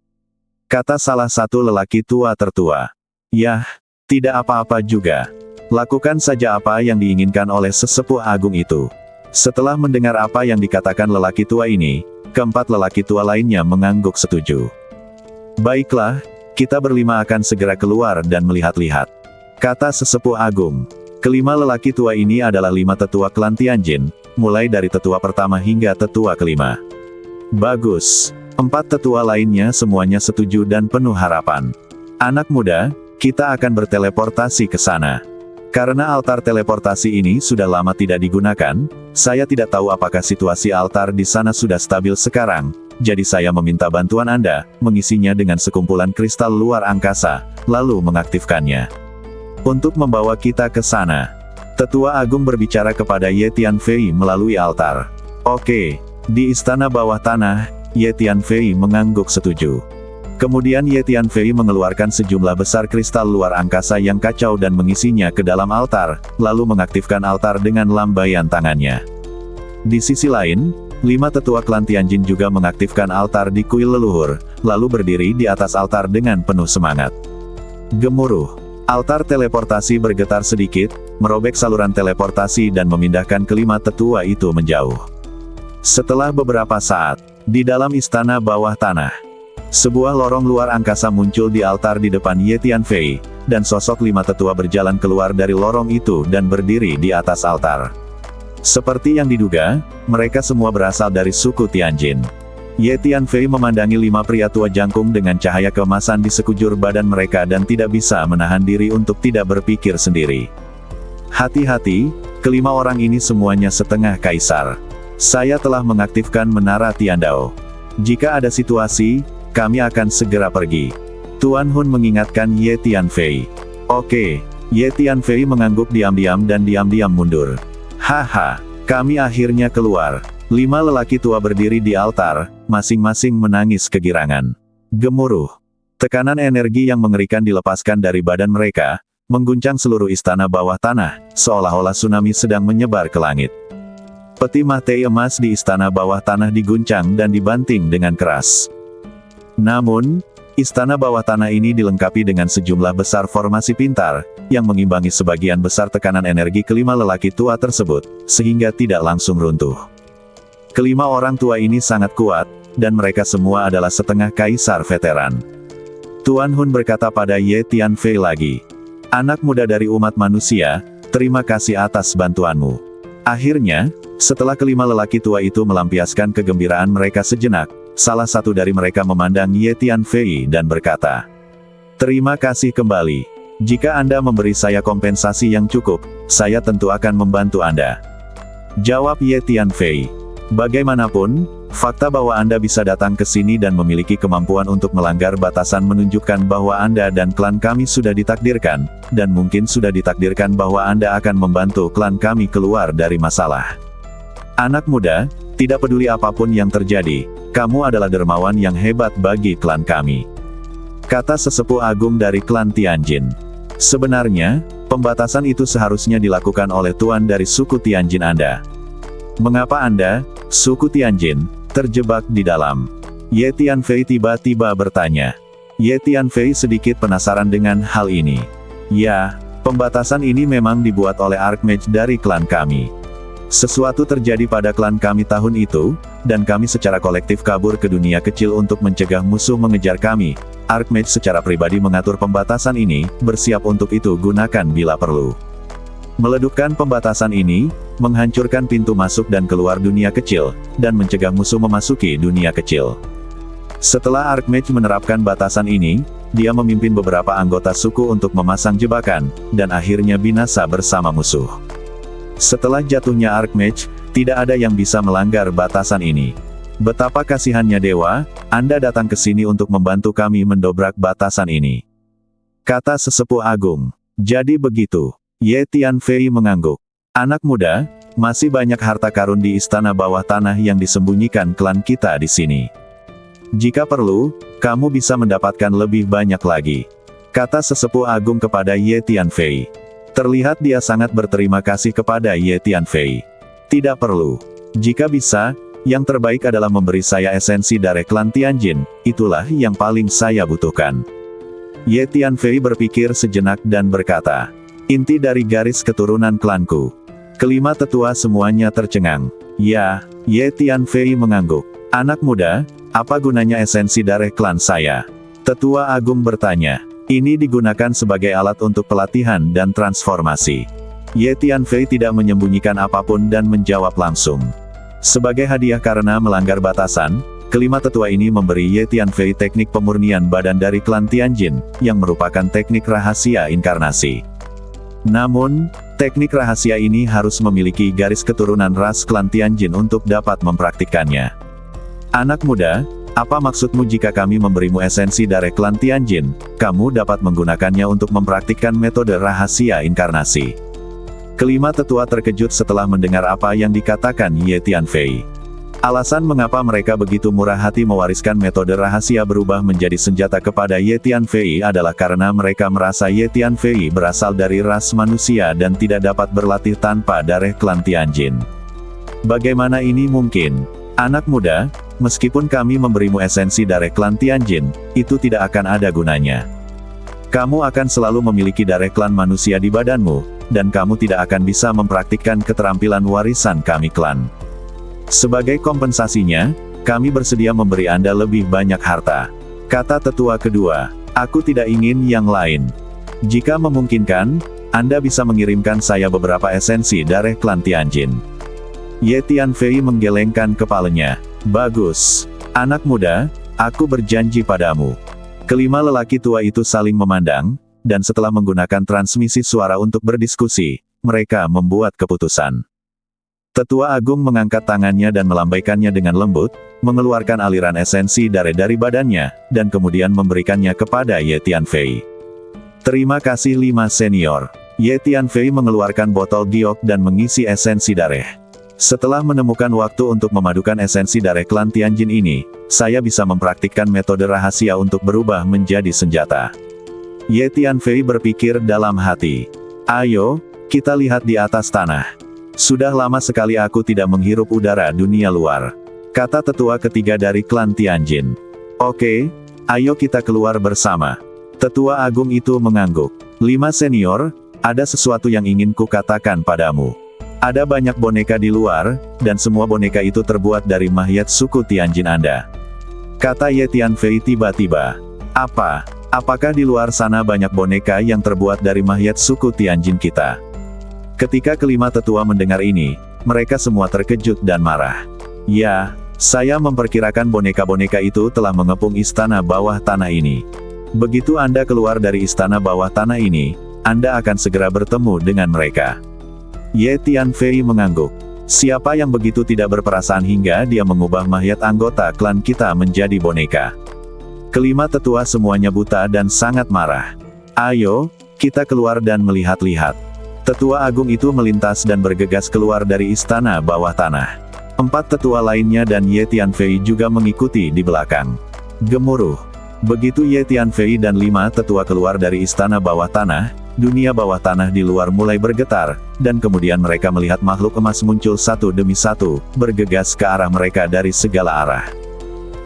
Kata salah satu lelaki tua tertua. Yah, tidak apa-apa juga. Lakukan saja apa yang diinginkan oleh sesepuh agung itu. Setelah mendengar apa yang dikatakan lelaki tua ini, keempat lelaki tua lainnya mengangguk setuju. Baiklah, kita berlima akan segera keluar dan melihat-lihat. Kata sesepuh agung. Kelima lelaki tua ini adalah 5 tetua klan Tianjin, mulai dari tetua pertama hingga tetua kelima. Bagus. 4 tetua lainnya semuanya setuju dan penuh harapan. Anak muda, kita akan berteleportasi ke sana. Karena altar teleportasi ini sudah lama tidak digunakan, saya tidak tahu apakah situasi altar di sana sudah stabil sekarang, jadi saya meminta bantuan Anda, mengisinya dengan sekumpulan kristal luar angkasa, lalu mengaktifkannya. Untuk membawa kita ke sana. Tetua Agung berbicara kepada Ye Tianfei melalui altar. Oke, di istana bawah tanah, Ye Tianfei mengangguk setuju. Kemudian Ye Tianfei mengeluarkan sejumlah besar kristal luar angkasa yang kacau dan mengisinya ke dalam altar, lalu mengaktifkan altar dengan lambaian tangannya. Di sisi lain, 5 tetua klan Tianjin juga mengaktifkan altar di kuil leluhur, lalu berdiri di atas altar dengan penuh semangat. Gemuruh. Altar teleportasi bergetar sedikit, merobek saluran teleportasi dan memindahkan kelima tetua itu menjauh. Setelah beberapa saat, di dalam istana bawah tanah, sebuah lorong luar angkasa muncul di altar di depan Ye Tianfei, dan sosok 5 tetua berjalan keluar dari lorong itu dan berdiri di atas altar. Seperti yang diduga, mereka semua berasal dari suku Tianjin. Ye Tianfei memandangi 5 pria tua jangkung dengan cahaya keemasan di sekujur badan mereka dan tidak bisa menahan diri untuk tidak berpikir sendiri. Hati-hati, kelima orang ini semuanya setengah kaisar. Saya telah mengaktifkan menara Tiandao. Jika ada situasi, kami akan segera pergi. Tuan Hun mengingatkan Ye Tianfei. Oke, Ye Tianfei mengangguk diam-diam dan diam-diam mundur. Haha, kami akhirnya keluar. 5 lelaki tua berdiri di altar, masing-masing menangis kegirangan. Gemuruh. Tekanan energi yang mengerikan dilepaskan dari badan mereka, mengguncang seluruh istana bawah tanah, seolah-olah tsunami sedang menyebar ke langit. Peti mate emas di istana bawah tanah diguncang dan dibanting dengan keras. Namun, istana bawah tanah ini dilengkapi dengan sejumlah besar formasi pintar, yang mengimbangi sebagian besar tekanan energi kelima lelaki tua tersebut, sehingga tidak langsung runtuh. Kelima orang tua ini sangat kuat, dan mereka semua adalah setengah kaisar veteran. Tuan Hun berkata pada Ye Tianfei lagi. Anak muda dari umat manusia, terima kasih atas bantuanmu. Akhirnya, setelah kelima lelaki tua itu melampiaskan kegembiraan mereka sejenak, salah satu dari mereka memandang Ye Tianfei dan berkata, terima kasih kembali. Jika Anda memberi saya kompensasi yang cukup, saya tentu akan membantu Anda. Jawab Ye Tianfei. Bagaimanapun, fakta bahwa Anda bisa datang ke sini dan memiliki kemampuan untuk melanggar batasan menunjukkan bahwa Anda dan klan kami sudah ditakdirkan, dan mungkin sudah ditakdirkan bahwa Anda akan membantu klan kami keluar dari masalah. Anak muda, tidak peduli apapun yang terjadi, kamu adalah dermawan yang hebat bagi klan kami. Kata sesepuh agung dari klan Tianjin. Sebenarnya, pembatasan itu seharusnya dilakukan oleh tuan dari suku Tianjin Anda. Mengapa Anda, suku Tianjin, terjebak di dalam? Ye Tianfei tiba-tiba bertanya. Ye Tianfei sedikit penasaran dengan hal ini. Ya, pembatasan ini memang dibuat oleh Archmage dari klan kami. Sesuatu terjadi pada klan kami tahun itu, dan kami secara kolektif kabur ke dunia kecil untuk mencegah musuh mengejar kami. Archmage secara pribadi mengatur pembatasan ini, bersiap untuk itu gunakan bila perlu. Meledupkan pembatasan ini, menghancurkan pintu masuk dan keluar dunia kecil, dan mencegah musuh memasuki dunia kecil. Setelah Archmage menerapkan batasan ini, dia memimpin beberapa anggota suku untuk memasang jebakan, dan akhirnya binasa bersama musuh. Setelah jatuhnya Archmage, tidak ada yang bisa melanggar batasan ini. Betapa kasihannya dewa, Anda datang ke sini untuk membantu kami mendobrak batasan ini. Kata sesepuh agung. Jadi begitu. Ye Tianfei mengangguk. Anak muda, Masih banyak harta karun di istana bawah tanah yang disembunyikan klan kita di sini. Jika perlu, kamu bisa mendapatkan lebih banyak lagi, kata sesepuh agung kepada Ye Tianfei. Terlihat dia sangat berterima kasih kepada Ye Tianfei. Tidak perlu. Jika bisa, yang terbaik adalah memberi saya esensi dari klan Tianjin, itulah yang paling saya butuhkan. Ye Tianfei berpikir sejenak dan berkata, inti dari garis keturunan klanku. Kelima tetua semuanya tercengang. Ya, Ye Tianfei mengangguk. Anak muda, apa gunanya esensi dari klan saya? Tetua agung bertanya. Ini digunakan sebagai alat untuk pelatihan dan transformasi. Ye Tianfei tidak menyembunyikan apapun dan menjawab langsung. Sebagai hadiah karena melanggar batasan, kelima tetua ini memberi Ye Tianfei teknik pemurnian badan dari klan Tianjin, yang merupakan teknik rahasia inkarnasi. Namun, teknik rahasia ini harus memiliki garis keturunan ras klan Tianjin untuk dapat mempraktikkannya. Anak muda, apa maksudmu jika kami memberimu esensi dari klan Tianjin? Kamu dapat menggunakannya untuk mempraktikkan metode rahasia inkarnasi. Kelima tetua terkejut setelah mendengar apa yang dikatakan Ye Tianfei. Alasan mengapa mereka begitu murah hati mewariskan metode rahasia berubah menjadi senjata kepada Ye Tianfei adalah karena mereka merasa Ye Tianfei berasal dari ras manusia dan tidak dapat berlatih tanpa darah klan Tianjin. Bagaimana ini mungkin? Anak muda, meskipun kami memberimu esensi dari klan Tianjin, itu tidak akan ada gunanya. Kamu akan selalu memiliki darah klan manusia di badanmu, dan kamu tidak akan bisa mempraktikkan keterampilan warisan kami klan. Sebagai kompensasinya, kami bersedia memberi Anda lebih banyak harta. Kata tetua kedua, aku tidak ingin yang lain. Jika memungkinkan, Anda bisa mengirimkan saya beberapa esensi dari klan Tianjin. Ye Tianfei menggelengkan kepalanya. Bagus. Anak muda, aku berjanji padamu. Kelima lelaki tua itu saling memandang, dan setelah menggunakan transmisi suara untuk berdiskusi, mereka membuat keputusan. Tetua agung mengangkat tangannya dan melambaikannya dengan lembut, mengeluarkan aliran esensi dari badannya, dan kemudian memberikannya kepada Ye Tianfei. Terima kasih 5 senior. Ye Tianfei mengeluarkan botol giok dan mengisi esensi darah. Setelah menemukan waktu untuk memadukan esensi darah klan Tianjin ini, saya bisa mempraktikkan metode rahasia untuk berubah menjadi senjata. Ye Tianfei berpikir dalam hati. Ayo, kita lihat di atas tanah. Sudah lama sekali aku tidak menghirup udara dunia luar, kata tetua ketiga dari klan Tianjin. Oke, ayo kita keluar bersama. Tetua agung itu mengangguk. 5 senior, ada sesuatu yang ingin kukatakan padamu. Ada banyak boneka di luar, dan semua boneka itu terbuat dari mayat suku Tianjin Anda. Kata Ye Tianfei tiba-tiba. Apa? Apakah di luar sana banyak boneka yang terbuat dari mayat suku Tianjin kita? Ketika kelima tetua mendengar ini, mereka semua terkejut dan marah. Ya, saya memperkirakan boneka-boneka itu telah mengepung istana bawah tanah ini. Begitu Anda keluar dari istana bawah tanah ini, Anda akan segera bertemu dengan mereka. Ye Tianfei mengangguk. Siapa yang begitu tidak berperasaan hingga dia mengubah mayat anggota klan kita menjadi boneka? Kelima tetua semuanya buta dan sangat marah. Ayo, kita keluar dan melihat-lihat. Tetua agung itu melintas dan bergegas keluar dari istana bawah tanah. 4 tetua lainnya dan Ye Tianfei juga mengikuti di belakang. Gemuruh. Begitu Ye Tianfei dan 5 tetua keluar dari istana bawah tanah, dunia bawah tanah di luar mulai bergetar, dan kemudian mereka melihat makhluk emas muncul satu demi satu, bergegas ke arah mereka dari segala arah.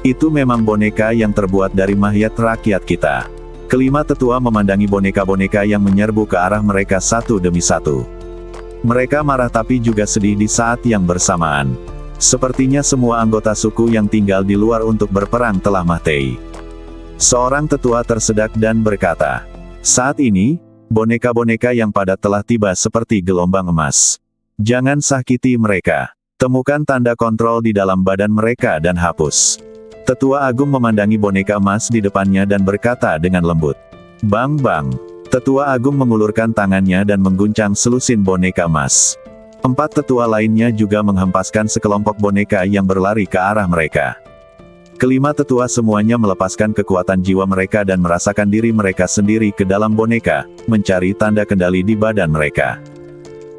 Itu memang boneka yang terbuat dari mayat rakyat kita. Kelima tetua memandangi boneka-boneka yang menyerbu ke arah mereka satu demi satu. Mereka marah tapi juga sedih di saat yang bersamaan. Sepertinya semua anggota suku yang tinggal di luar untuk berperang telah mati. Seorang tetua tersedak dan berkata, saat ini, boneka-boneka yang padat telah tiba seperti gelombang emas. Jangan sakiti mereka. Temukan tanda kontrol di dalam badan mereka dan hapus. Tetua agung memandangi boneka emas di depannya dan berkata dengan lembut. Bang bang. Tetua agung mengulurkan tangannya dan mengguncang selusin boneka emas. 4 tetua lainnya juga menghempaskan sekelompok boneka yang berlari ke arah mereka. Kelima tetua semuanya melepaskan kekuatan jiwa mereka dan merasakan diri mereka sendiri ke dalam boneka, mencari tanda kendali di badan mereka.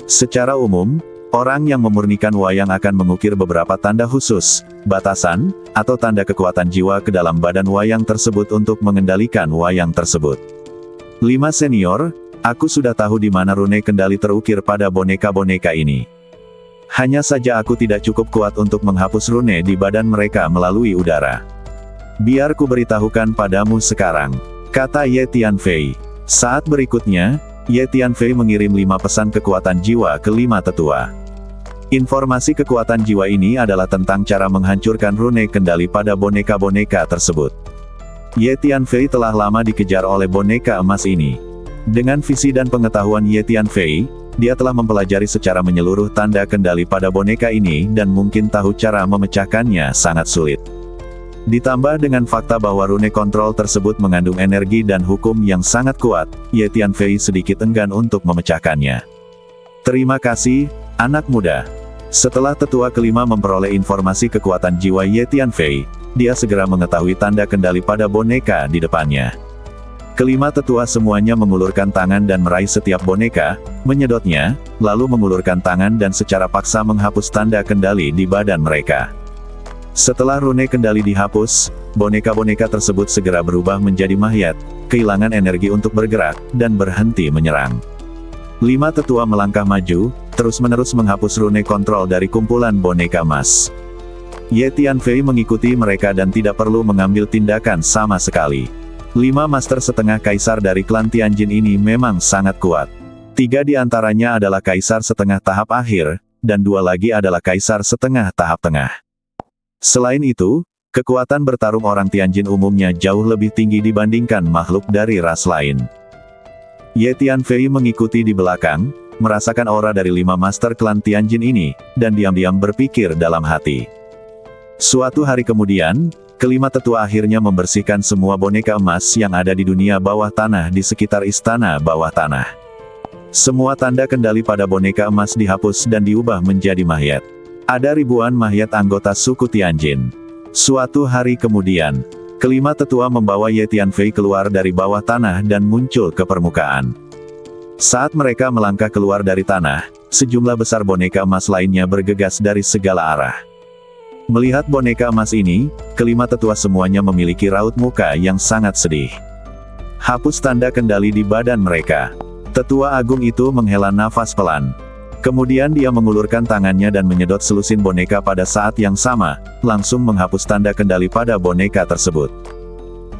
Secara umum, Orang yang memurnikan wayang akan mengukir beberapa tanda khusus, batasan, atau tanda kekuatan jiwa ke dalam badan wayang tersebut untuk mengendalikan wayang tersebut. 5 senior, aku sudah tahu di mana rune kendali terukir pada boneka-boneka ini. Hanya saja aku tidak cukup kuat untuk menghapus rune di badan mereka melalui udara. Biar ku beritahukan padamu sekarang, kata Ye Tianfei. Saat berikutnya, Ye Tianfei mengirim 5 pesan kekuatan jiwa ke 5 tetua. Informasi kekuatan jiwa ini adalah tentang cara menghancurkan rune kendali pada boneka-boneka tersebut. Ye Tianfei telah lama dikejar oleh boneka emas ini. Dengan visi dan pengetahuan Ye Tianfei, dia telah mempelajari secara menyeluruh tanda kendali pada boneka ini dan mungkin tahu cara memecahkannya sangat sulit. Ditambah dengan fakta bahwa rune kontrol tersebut mengandung energi dan hukum yang sangat kuat, Ye Tianfei sedikit enggan untuk memecahkannya. Terima kasih, anak muda. Setelah tetua kelima memperoleh informasi kekuatan jiwa Ye Tianfei, dia segera mengetahui tanda kendali pada boneka di depannya. Kelima tetua semuanya mengulurkan tangan dan meraih setiap boneka, menyedotnya, lalu mengulurkan tangan dan secara paksa menghapus tanda kendali di badan mereka. Setelah rune kendali dihapus, boneka-boneka tersebut segera berubah menjadi mayat, kehilangan energi untuk bergerak, dan berhenti menyerang. 5 tetua melangkah maju, terus-menerus menghapus rune kontrol dari kumpulan boneka emas. Ye Tianfei mengikuti mereka dan tidak perlu mengambil tindakan sama sekali. 5 master setengah kaisar dari klan Tianjin ini memang sangat kuat. 3 di antaranya adalah kaisar setengah tahap akhir, dan 2 lagi adalah kaisar setengah tahap tengah. Selain itu, kekuatan bertarung orang Tianjin umumnya jauh lebih tinggi dibandingkan makhluk dari ras lain. Ye Tianfei mengikuti di belakang, merasakan aura dari 5 master klan Tianjin ini, dan diam-diam berpikir dalam hati. Suatu hari kemudian, kelima tetua akhirnya membersihkan semua boneka emas yang ada di dunia bawah tanah di sekitar istana bawah tanah. Semua tanda kendali pada boneka emas dihapus dan diubah menjadi mayat. Ada ribuan mayat anggota suku Tianjin. Suatu hari kemudian, kelima tetua membawa Ye Tianfei keluar dari bawah tanah dan muncul ke permukaan. Saat mereka melangkah keluar dari tanah, sejumlah besar boneka emas lainnya bergegas dari segala arah. Melihat boneka emas ini, kelima tetua semuanya memiliki raut muka yang sangat sedih. Hapus tanda kendali di badan mereka. Tetua agung itu menghela nafas pelan. Kemudian dia mengulurkan tangannya dan menyedot selusin boneka pada saat yang sama, langsung menghapus tanda kendali pada boneka tersebut.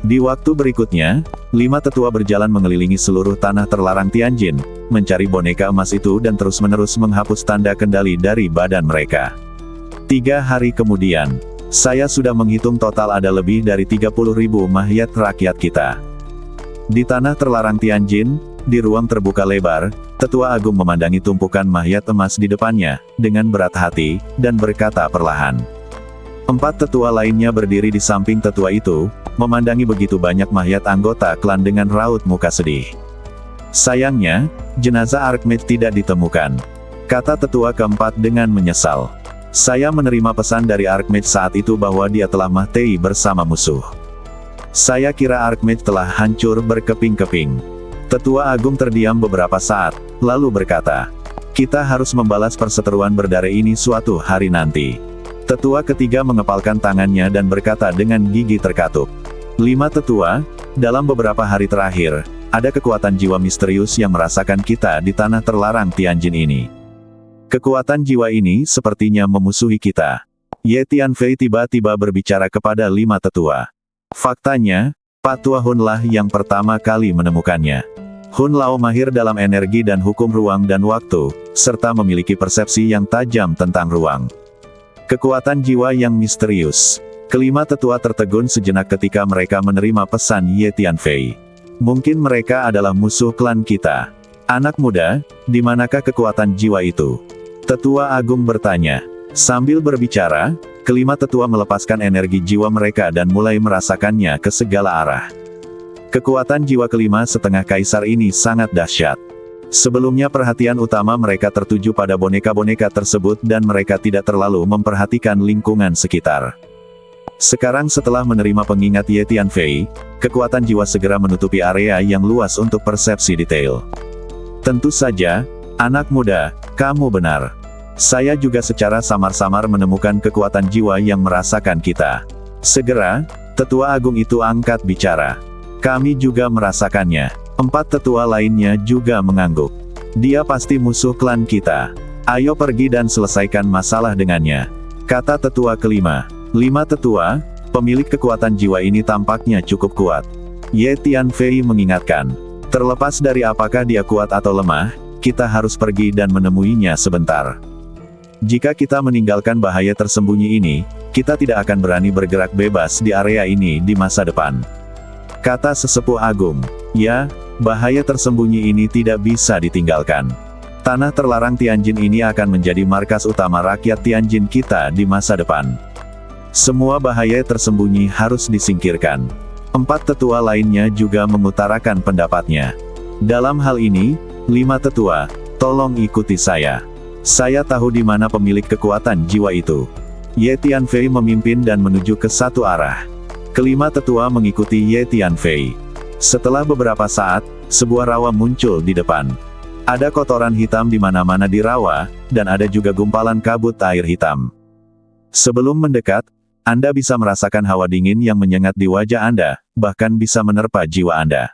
Di waktu berikutnya, 5 tetua berjalan mengelilingi seluruh tanah terlarang Tianjin, mencari boneka emas itu dan terus-menerus menghapus tanda kendali dari badan mereka. 3 hari kemudian, saya sudah menghitung total ada lebih dari 30.000 mayat rakyat kita. Di tanah terlarang Tianjin, di ruang terbuka lebar, Tetua Agung memandangi tumpukan mayat emas di depannya, dengan berat hati, dan berkata perlahan. 4 tetua lainnya berdiri di samping tetua itu, memandangi begitu banyak mayat anggota klan dengan raut muka sedih. Sayangnya, jenazah Archmage tidak ditemukan. Kata tetua keempat dengan menyesal. Saya menerima pesan dari Archmage saat itu bahwa dia telah mati bersama musuh. Saya kira Archmage telah hancur berkeping-keping. Tetua Agung terdiam beberapa saat, lalu berkata, kita harus membalas perseteruan berdarah ini suatu hari nanti. Tetua ketiga mengepalkan tangannya dan berkata dengan gigi terkatup. 5 tetua, dalam beberapa hari terakhir, ada kekuatan jiwa misterius yang merasakan kita di tanah terlarang Tianjin ini. Kekuatan jiwa ini sepertinya memusuhi kita. Ye Tianfei tiba-tiba berbicara kepada 5 tetua. Faktanya, Patua Hun lah yang pertama kali menemukannya. Hun Lao mahir dalam energi dan hukum ruang dan waktu, serta memiliki persepsi yang tajam tentang ruang. Kekuatan jiwa yang misterius. Kelima tetua tertegun sejenak ketika mereka menerima pesan Ye Tianfei. Mungkin mereka adalah musuh klan kita. Anak muda, di manakah kekuatan jiwa itu? Tetua Agung bertanya. Sambil berbicara, kelima tetua melepaskan energi jiwa mereka dan mulai merasakannya ke segala arah. Kekuatan jiwa kelima setengah kaisar ini sangat dahsyat. Sebelumnya perhatian utama mereka tertuju pada boneka-boneka tersebut dan mereka tidak terlalu memperhatikan lingkungan sekitar. Sekarang setelah menerima pengingat Ye Tianfei, kekuatan jiwa segera menutupi area yang luas untuk persepsi detail. Tentu saja, anak muda, kamu benar. Saya juga secara samar-samar menemukan kekuatan jiwa yang merasakan kita. Segera, tetua agung itu angkat bicara. Kami juga merasakannya. 4 tetua lainnya juga mengangguk. Dia pasti musuh klan kita. Ayo pergi dan selesaikan masalah dengannya, kata tetua kelima. 5 tetua, pemilik kekuatan jiwa ini tampaknya cukup kuat. Ye Tianfei mengingatkan. Terlepas dari apakah dia kuat atau lemah, kita harus pergi dan menemuinya sebentar. Jika kita meninggalkan bahaya tersembunyi ini, kita tidak akan berani bergerak bebas di area ini di masa depan, kata sesepuh agung. Ya, bahaya tersembunyi ini tidak bisa ditinggalkan. Tanah terlarang Tianjin ini akan menjadi markas utama rakyat Tianjin kita di masa depan. Semua bahaya tersembunyi harus disingkirkan. 4 tetua lainnya juga mengutarakan pendapatnya. Dalam hal ini, 5 tetua, tolong ikuti saya. Saya tahu di mana pemilik kekuatan jiwa itu. Ye Tianfei memimpin dan menuju ke satu arah. Kelima tetua mengikuti Ye Tianfei. Setelah beberapa saat, sebuah rawa muncul di depan. Ada kotoran hitam di mana-mana di rawa, dan ada juga gumpalan kabut air hitam. Sebelum mendekat, Anda bisa merasakan hawa dingin yang menyengat di wajah Anda, bahkan bisa menerpa jiwa Anda.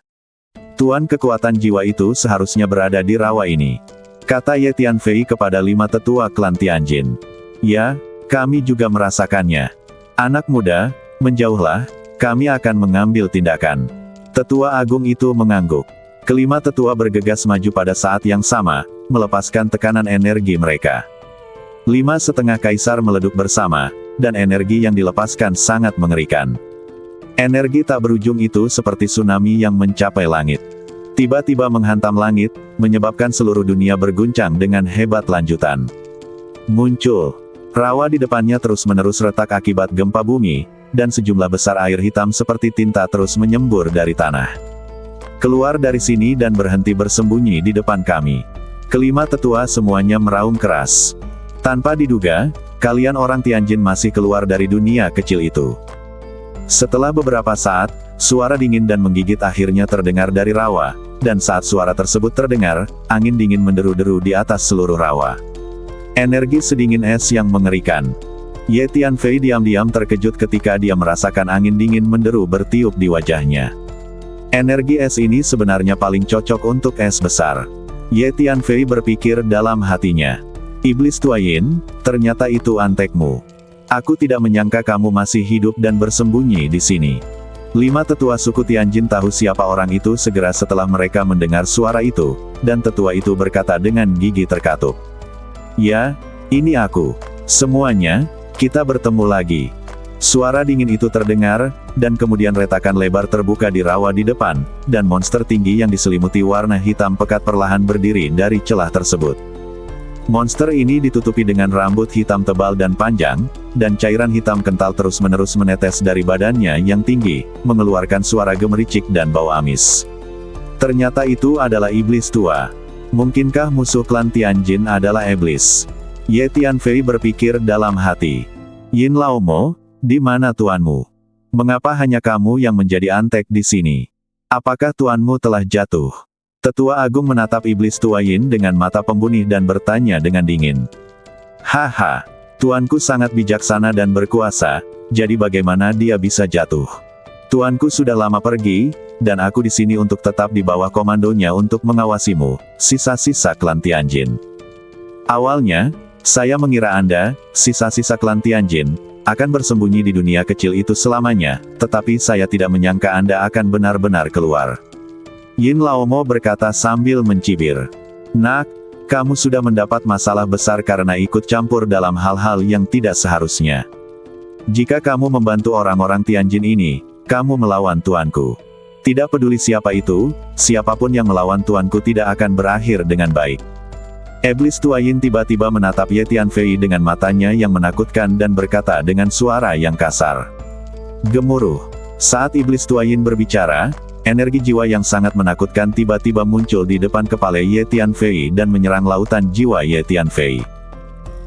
Tuan kekuatan jiwa itu seharusnya berada di rawa ini, kata Ye Tianfei kepada 5 tetua klan Tianjin. Ya, kami juga merasakannya. Anak muda, menjauhlah, kami akan mengambil tindakan. Tetua agung itu mengangguk. Kelima tetua bergegas maju pada saat yang sama, melepaskan tekanan energi mereka. 5,5 kaisar meleduk bersama, dan energi yang dilepaskan sangat mengerikan. Energi tak berujung itu seperti tsunami yang mencapai langit. Tiba-tiba menghantam langit, menyebabkan seluruh dunia berguncang dengan hebat lanjutan. Muncul. Rawa di depannya terus-menerus retak akibat gempa bumi, dan sejumlah besar air hitam seperti tinta terus menyembur dari tanah. Keluar dari sini dan berhenti bersembunyi di depan kami. Kelima tetua semuanya meraung keras. Tanpa diduga, kalian orang Tianjin masih keluar dari dunia kecil itu. Setelah beberapa saat, suara dingin dan menggigit akhirnya terdengar dari rawa, dan saat suara tersebut terdengar, angin dingin menderu-deru di atas seluruh rawa. Energi sedingin es yang mengerikan. Ye Tianfei diam-diam terkejut ketika dia merasakan angin dingin menderu bertiup di wajahnya. Energi es ini sebenarnya paling cocok untuk es besar. Ye Tianfei berpikir dalam hatinya. Iblis Tua Yin, ternyata itu antekmu. Aku tidak menyangka kamu masih hidup dan bersembunyi di sini. 5 tetua suku Tianjin tahu siapa orang itu segera setelah mereka mendengar suara itu, dan tetua itu berkata dengan gigi terkatup. Ya, ini aku. Semuanya, kita bertemu lagi. Suara dingin itu terdengar, dan kemudian retakan lebar terbuka di rawa di depan, dan monster tinggi yang diselimuti warna hitam pekat perlahan berdiri dari celah tersebut. Monster ini ditutupi dengan rambut hitam tebal dan panjang, dan cairan hitam kental terus-menerus menetes dari badannya yang tinggi, mengeluarkan suara gemericik dan bau amis. Ternyata itu adalah iblis tua. Mungkinkah musuh klan Tianjin adalah iblis? Ye Tianfei berpikir dalam hati. Yin Laomo, di mana tuanmu? Mengapa hanya kamu yang menjadi antek di sini? Apakah tuanmu telah jatuh? Tetua agung menatap iblis tua Yin dengan mata pembunuh dan bertanya dengan dingin. Haha, tuanku sangat bijaksana dan berkuasa, jadi bagaimana dia bisa jatuh? Tuanku sudah lama pergi, dan aku di sini untuk tetap di bawah komandonya untuk mengawasimu, sisa-sisa klan Tianjin. Awalnya, saya mengira Anda, sisa-sisa klan Tianjin, akan bersembunyi di dunia kecil itu selamanya, tetapi saya tidak menyangka Anda akan benar-benar keluar. Yin Laomo berkata sambil mencibir. Nak, kamu sudah mendapat masalah besar karena ikut campur dalam hal-hal yang tidak seharusnya. Jika kamu membantu orang-orang Tianjin ini, kamu melawan tuanku. Tidak peduli siapa itu, siapapun yang melawan tuanku tidak akan berakhir dengan baik. Iblis tua Yin tiba-tiba menatap Ye Tianfei dengan matanya yang menakutkan dan berkata dengan suara yang kasar. Gemuruh. Saat iblis tua Yin berbicara, energi jiwa yang sangat menakutkan tiba-tiba muncul di depan kepala Ye Tianfei dan menyerang lautan jiwa Ye Tianfei.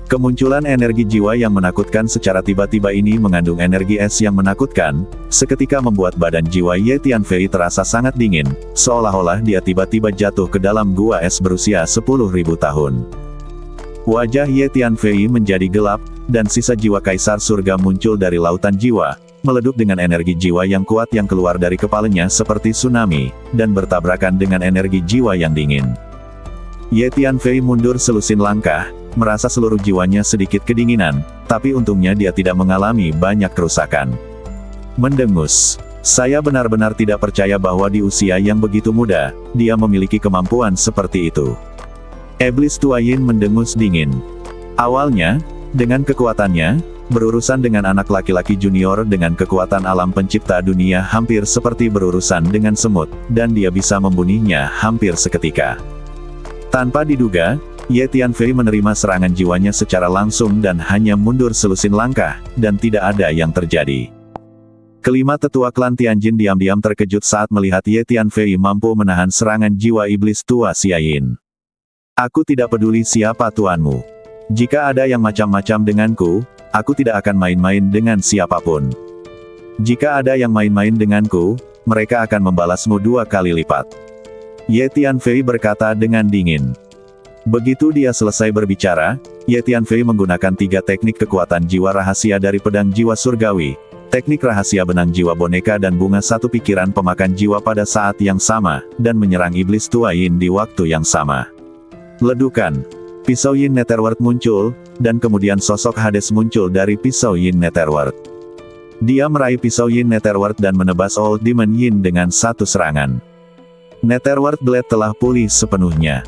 Kemunculan energi jiwa yang menakutkan secara tiba-tiba ini mengandung energi es yang menakutkan, seketika membuat badan jiwa Ye Tianfei terasa sangat dingin, seolah-olah dia tiba-tiba jatuh ke dalam gua es berusia 10.000 tahun. Wajah Ye Tianfei menjadi gelap, dan sisa jiwa kaisar surga muncul dari lautan jiwa, meleduk dengan energi jiwa yang kuat yang keluar dari kepalanya seperti tsunami, dan bertabrakan dengan energi jiwa yang dingin. Ye Tianfei mundur selusin langkah, merasa seluruh jiwanya sedikit kedinginan, tapi untungnya dia tidak mengalami banyak kerusakan. Mendengus. Saya benar-benar tidak percaya bahwa di usia yang begitu muda, dia memiliki kemampuan seperti itu. Iblis tua Yin mendengus dingin. Awalnya, dengan kekuatannya, berurusan dengan anak laki-laki junior dengan kekuatan alam pencipta dunia hampir seperti berurusan dengan semut, dan dia bisa membunuhnya hampir seketika. Tanpa diduga, Ye Tianfei menerima serangan jiwanya secara langsung dan hanya mundur selusin langkah, dan tidak ada yang terjadi. Kelima tetua klan Tianjin diam-diam terkejut saat melihat Ye Tianfei mampu menahan serangan jiwa iblis tua Xia Yin. Aku tidak peduli siapa tuanmu. Jika ada yang macam-macam denganku, aku tidak akan main-main dengan siapapun. Jika ada yang main-main denganku, mereka akan membalasmu 2 kali lipat. Ye Tianfei berkata dengan dingin. Begitu dia selesai berbicara, Ye Tianfei menggunakan 3 teknik kekuatan jiwa rahasia dari pedang jiwa surgawi, teknik rahasia benang jiwa boneka dan bunga satu pikiran pemakan jiwa pada saat yang sama, dan menyerang iblis tua Yin di waktu yang sama. Ledukan. Pisau Yin Netherworld muncul, dan kemudian sosok Hades muncul dari pisau Yin Netherworld. Dia meraih pisau Yin Netherworld dan menebas Old Demon Yin dengan satu serangan. Netherworld Blade telah pulih sepenuhnya.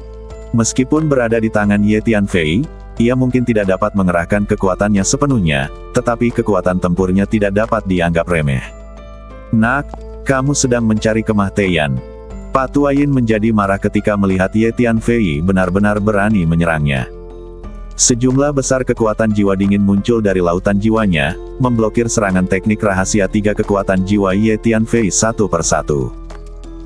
Meskipun berada di tangan Ye Tianfei, ia mungkin tidak dapat mengerahkan kekuatannya sepenuhnya, tetapi kekuatan tempurnya tidak dapat dianggap remeh. Nak, kamu sedang mencari kematian. Pak Tua Yin menjadi marah ketika melihat Ye Tianfei benar-benar berani menyerangnya. Sejumlah besar kekuatan jiwa dingin muncul dari lautan jiwanya, memblokir serangan teknik rahasia 3 kekuatan jiwa Ye Tianfei satu persatu.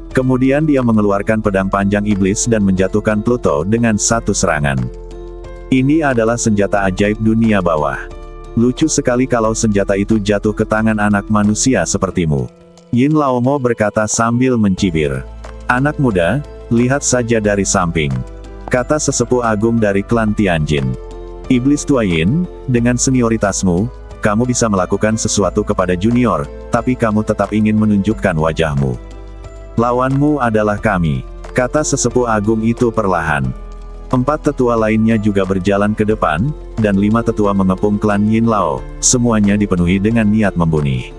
Kemudian dia mengeluarkan pedang panjang iblis dan menjatuhkan Pluto dengan satu serangan. Ini adalah senjata ajaib dunia bawah. Lucu sekali kalau senjata itu jatuh ke tangan anak manusia sepertimu. Yin Laomo berkata sambil mencibir. Anak muda, lihat saja dari samping. Kata sesepuh agung dari klan Tianjin. Iblis tua Yin, dengan senioritasmu, kamu bisa melakukan sesuatu kepada junior, tapi kamu tetap ingin menunjukkan wajahmu. Lawanmu adalah kami. Kata sesepuh agung itu perlahan. 4 tetua lainnya juga berjalan ke depan, dan 5 tetua mengepung klan Yin Lao, semuanya dipenuhi dengan niat membunuh.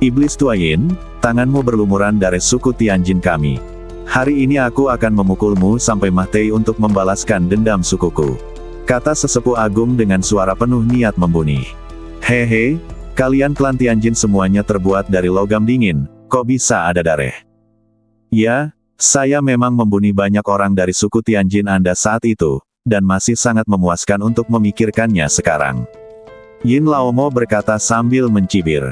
Iblis tua Yin, tanganmu berlumuran darah suku Tianjin kami. Hari ini aku akan memukulmu sampai mati untuk membalaskan dendam sukuku. Kata sesepuh agung dengan suara penuh niat membunuh. Hehe, kalian klan Tianjin semuanya terbuat dari logam dingin, kok bisa ada darah? Ya, saya memang membunuh banyak orang dari suku Tianjin Anda saat itu, dan masih sangat memuaskan untuk memikirkannya sekarang. Yin Laomo berkata sambil mencibir.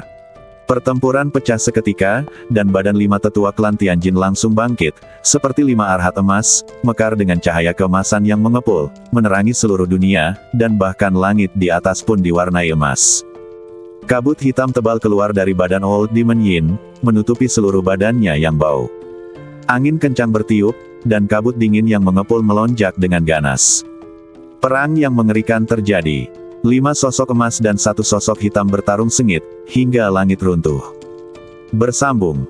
Pertempuran pecah seketika, dan badan 5 tetua klan Tianjin langsung bangkit, seperti 5 arhat emas, mekar dengan cahaya keemasan yang mengepul, menerangi seluruh dunia, dan bahkan langit di atas pun diwarnai emas. Kabut hitam tebal keluar dari badan Old Demon Yin, menutupi seluruh badannya yang bau. Angin kencang bertiup, dan kabut dingin yang mengepul melonjak dengan ganas. Perang yang mengerikan terjadi. 5 sosok emas dan 1 sosok hitam bertarung sengit, hingga langit runtuh. Bersambung.